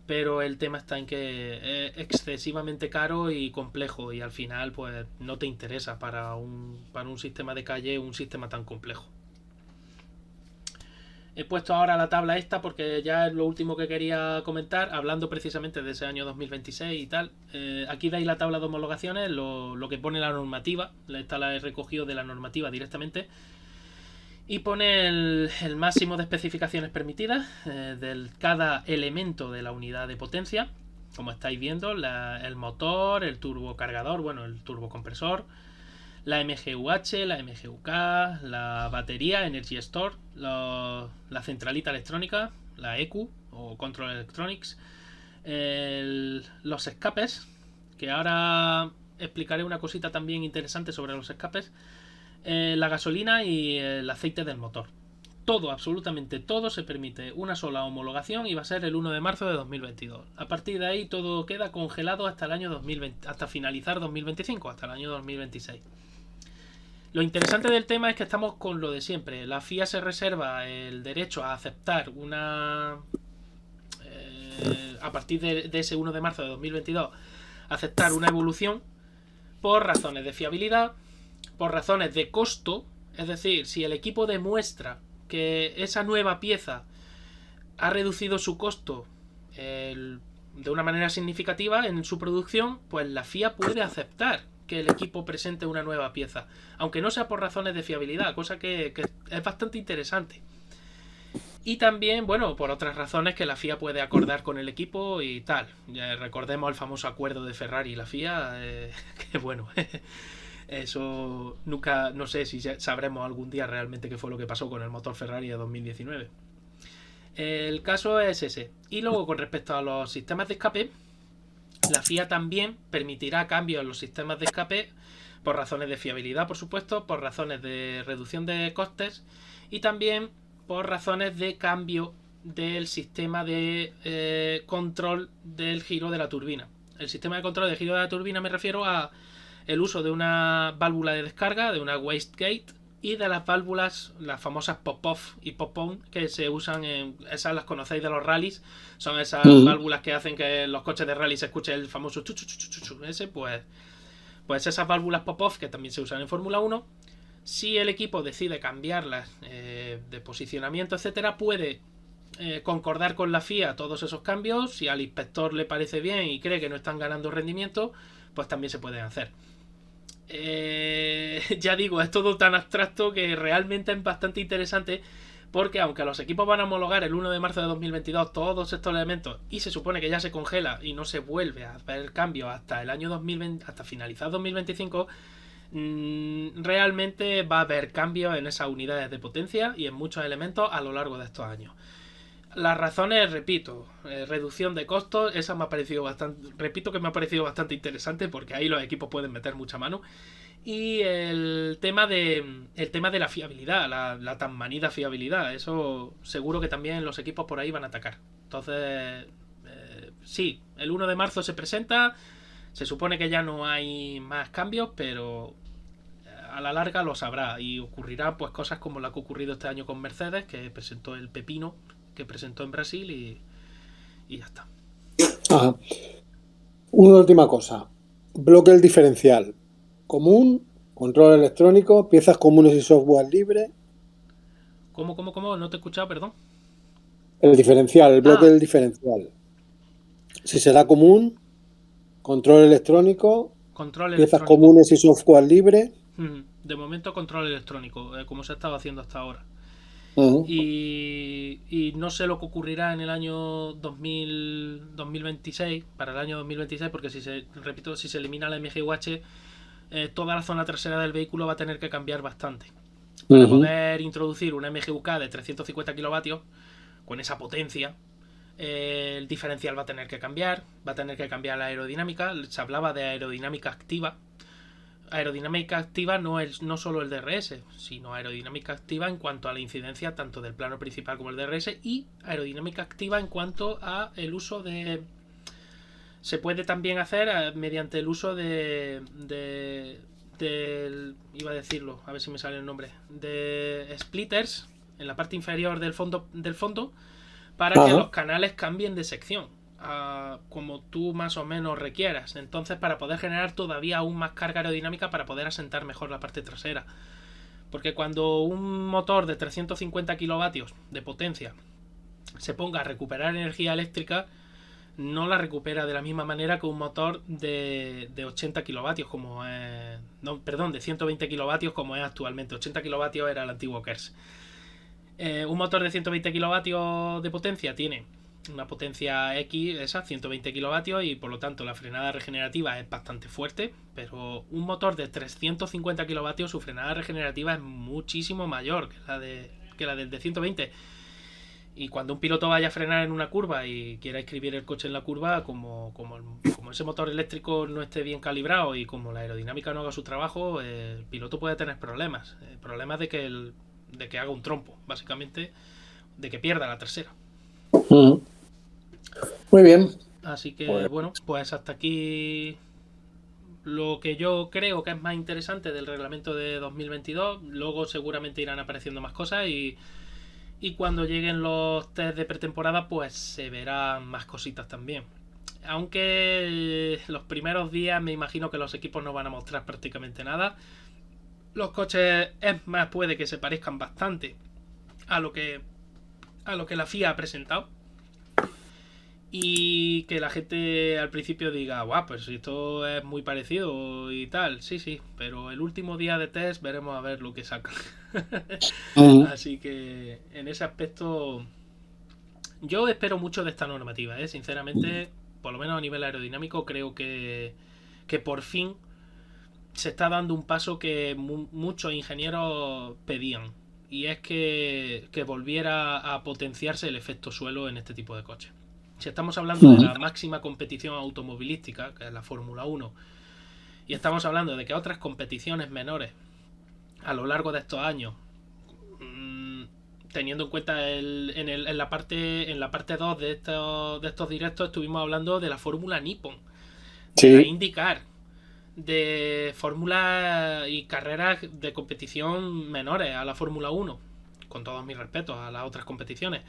pero el tema está en que es excesivamente caro y complejo, y al final pues no te interesa para un sistema de calle un sistema tan complejo. He puesto ahora la tabla esta porque ya es lo último que quería comentar, hablando precisamente de ese año 2026 y tal. Aquí veis la tabla de homologaciones, lo que pone la normativa. Esta la he recogido de la normativa directamente. Y pone el máximo de especificaciones permitidas de cada elemento de la unidad de potencia. Como estáis viendo, el motor, el turbocargador, bueno, el turbocompresor, la MGUH, la MGUK, la batería, Energy Store, la centralita electrónica, la EQ o Control Electronics, los escapes, que ahora explicaré una cosita también interesante sobre los escapes, la gasolina y el aceite del motor. Todo, absolutamente todo, se permite una sola homologación y va a ser el 1 de marzo de 2022. A partir de ahí todo queda congelado hasta el año 2020, hasta finalizar 2025, hasta el año 2026. Lo interesante del tema es que estamos con lo de siempre. La FIA se reserva el derecho a aceptar a partir de ese 1 de marzo de 2022, aceptar una evolución por razones de fiabilidad, por razones de costo. Es decir, si el equipo demuestra que esa nueva pieza ha reducido su costo de una manera significativa en su producción, pues la FIA puede aceptar que el equipo presente una nueva pieza, aunque no sea por razones de fiabilidad, cosa que es bastante interesante. Y también, bueno, por otras razones que la FIA puede acordar con el equipo y tal. Ya recordemos el famoso acuerdo de Ferrari y la FIA, que bueno, eso nunca, no sé si sabremos algún día realmente qué fue lo que pasó con el motor Ferrari de 2019. El caso es ese. Y luego, con respecto a los sistemas de escape, la FIA también permitirá cambios en los sistemas de escape por razones de fiabilidad, por supuesto, por razones de reducción de costes y también por razones de cambio del sistema de control del giro de la turbina. El sistema de control del giro de la turbina me refiero a el uso de una válvula de descarga, de una wastegate, y de las válvulas, las famosas pop-off y pop-on, que se usan esas las conocéis de los rallies, son esas válvulas que hacen que los coches de rally se escuche el famoso chuchu, ese, pues esas válvulas pop-off que también se usan en Fórmula 1, si el equipo decide cambiarlas de posicionamiento, etcétera, puede concordar con la FIA todos esos cambios. Si al inspector le parece bien y cree que no están ganando rendimiento, pues también se pueden hacer. Ya digo, es todo tan abstracto que realmente es bastante interesante, porque aunque los equipos van a homologar el 1 de marzo de 2022 todos estos elementos y se supone que ya se congela y no se vuelve a ver cambio hasta el año 2020, hasta finalizar 2025, realmente va a haber cambios en esas unidades de potencia y en muchos elementos a lo largo de estos años. Las razones, repito, reducción de costos, esa me ha parecido bastante, repito que me ha parecido bastante interesante, porque ahí los equipos pueden meter mucha mano. Y el tema de la fiabilidad, la tan manida fiabilidad, eso seguro que también los equipos por ahí van a atacar. Entonces, sí, el 1 de marzo se presenta, se supone que ya no hay más cambios, pero a la larga lo sabrá y ocurrirá pues cosas como la que ha ocurrido este año con Mercedes, que presentó el pepino que presentó en Brasil y ya está. Ajá. Una última cosa. Bloque el diferencial. Común, control electrónico, piezas comunes y software libre. ¿Cómo? No te he escuchado, perdón. El diferencial, el bloque del diferencial. Si será común, control electrónico, piezas comunes y software libre. De momento control electrónico, como se ha estado haciendo hasta ahora. Y no sé lo que ocurrirá en el año 2026, para el año 2026, porque si se elimina la MGUH, toda la zona trasera del vehículo va a tener que cambiar bastante. Para poder introducir una MGUK de 350 kilovatios con esa potencia, el diferencial va a tener que cambiar la aerodinámica. Se hablaba de aerodinámica activa. Aerodinámica activa no es no solo el DRS, sino aerodinámica activa en cuanto a la incidencia tanto del plano principal como el DRS, y aerodinámica activa en cuanto a el uso de... Se puede también hacer mediante el uso iba a decirlo, a ver si me sale el nombre, de splitters en la parte inferior del fondo para que los canales cambien de sección como tú más o menos requieras. Entonces, para poder generar todavía aún más carga aerodinámica para poder asentar mejor la parte trasera. Porque cuando un motor de 350 kilovatios de potencia se ponga a recuperar energía eléctrica, no la recupera de la misma manera que un motor de 80 kilovatios como es... No, perdón, de 120 kilovatios como es actualmente. 80 kilovatios era el antiguo KERS. Un motor de 120 kilovatios de potencia tiene una potencia X, esa, 120 kilovatios, y por lo tanto la frenada regenerativa es bastante fuerte, pero un motor de 350 kilovatios, su frenada regenerativa es muchísimo mayor que la del de 120. Y cuando un piloto vaya a frenar en una curva y quiera escribir el coche en la curva, como ese motor eléctrico no esté bien calibrado y como la aerodinámica no haga su trabajo, el piloto puede tener problemas. Problemas de que haga un trompo, básicamente, de que pierda la trasera. Muy bien. Así que, bueno, pues hasta aquí lo que yo creo que es más interesante del reglamento de 2022. Luego seguramente irán apareciendo más cosas y cuando lleguen los test de pretemporada pues se verán más cositas también. Aunque los primeros días me imagino que los equipos no van a mostrar prácticamente nada. Los coches, es más, puede que se parezcan bastante a lo que la FIA ha presentado. Y que la gente al principio diga, guau, pues esto es muy parecido y tal. Sí, pero el último día de test veremos a ver lo que sacan. Así que en ese aspecto yo espero mucho de esta normativa, sinceramente, por lo menos a nivel aerodinámico creo que por fin se está dando un paso que muchos ingenieros pedían, y es que volviera a potenciarse el efecto suelo en este tipo de coches. Si estamos hablando de la máxima competición automovilística, que es la Fórmula 1, y estamos hablando de que otras competiciones menores a lo largo de estos años, teniendo en cuenta en la parte 2 de estos directos, estuvimos hablando de la Fórmula Nippon, de la IndyCar, de fórmulas y carreras de competición menores a la Fórmula 1, con todos mis respetos a las otras competiciones,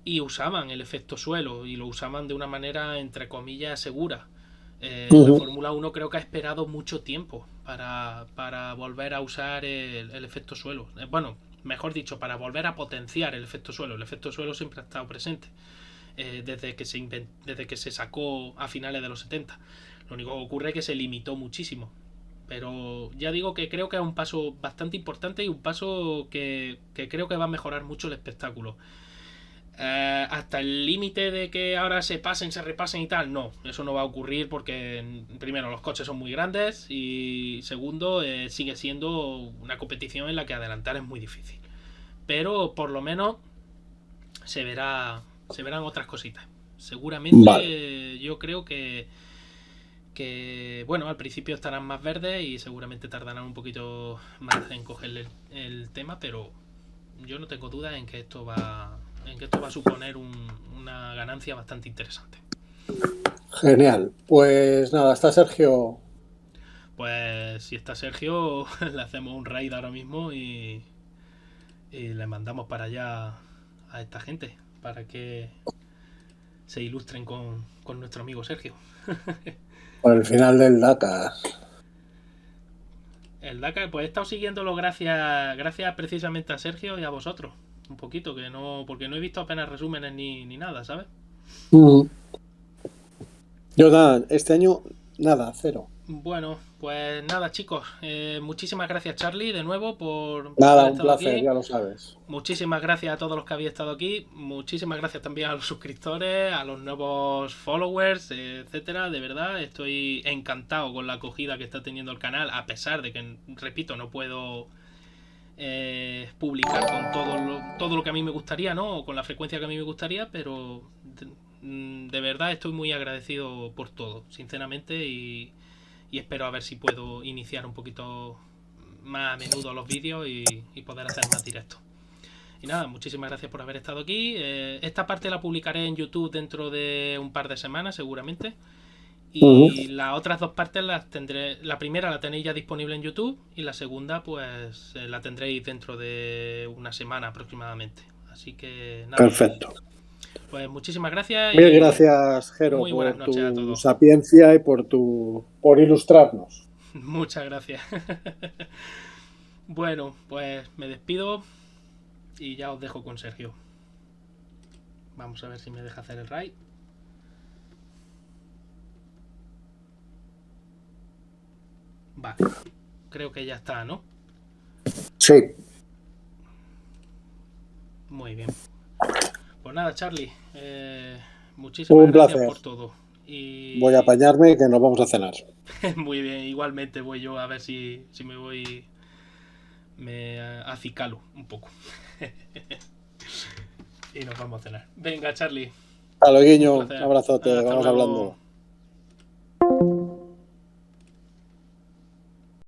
y usaban el efecto suelo y lo usaban de una manera entre comillas segura. La Fórmula 1 creo que ha esperado mucho tiempo para volver a usar el efecto suelo. Bueno, mejor dicho, para volver a potenciar el efecto suelo. El efecto suelo siempre ha estado presente desde que se sacó a finales de los 70. Lo único que ocurre es que se limitó muchísimo. Pero ya digo que creo que es un paso bastante importante y un paso que creo que va a mejorar mucho el espectáculo. Hasta el límite de que ahora se pasen, se repasen y tal, no, eso no va a ocurrir porque primero los coches son muy grandes y segundo sigue siendo una competición en la que adelantar es muy difícil, pero por lo menos se verán otras cositas seguramente. Vale. Yo creo que bueno, al principio estarán más verdes y seguramente tardarán un poquito más en cogerle el tema, pero yo no tengo duda en que esto va a suponer una ganancia bastante interesante. Genial. Pues nada, está Sergio. Pues si está Sergio, le hacemos un raid ahora mismo y le mandamos para allá a esta gente para que se ilustren con nuestro amigo Sergio. Por el final del Dakar. El Dakar, pues he estado siguiéndolo gracias precisamente a Sergio y a vosotros. Un poquito, porque no he visto apenas resúmenes ni nada, ¿sabes? Yo nada, este año nada, cero. Bueno, pues nada, chicos. Muchísimas gracias, Charlie, de nuevo por Nada, haber un estado placer, aquí. ya lo sabes. Muchísimas gracias a todos los que habéis estado aquí. Muchísimas gracias también a los suscriptores, a los nuevos followers, etcétera. De verdad, estoy encantado con la acogida que está teniendo el canal, a pesar de que, repito, no puedo publicar con todo lo que a mí me gustaría, ¿no? O con la frecuencia que a mí me gustaría, pero de verdad estoy muy agradecido por todo, sinceramente, y espero a ver si puedo iniciar un poquito más a menudo los vídeos y poder hacer más directos. Y nada, muchísimas gracias por haber estado aquí. Esta parte la publicaré en YouTube dentro de un par de semanas, seguramente. Y las otras dos partes las tendré. La primera la tenéis ya disponible en YouTube. Y la segunda, pues la tendréis dentro de una semana aproximadamente. Así que nada. Perfecto. Pues muchísimas gracias Mil y gracias, Jero, muy buenas por noches a tu todos. sapiencia y por ilustrarnos. Muchas gracias. Bueno, pues me despido y ya os dejo con Sergio. Vamos a ver si me deja hacer el raid. Vale, creo que ya está, ¿no? Sí. Muy bien. Pues nada, Charlie, muchísimas Un gracias placer. por todo. Y Voy a apañarme que nos vamos a cenar. muy bien, igualmente voy yo a ver si me voy, me acicalo un poco. Y nos vamos a cenar. Venga, Charlie, Hasta un luego, placer. abrazote, Hasta vamos luego. hablando.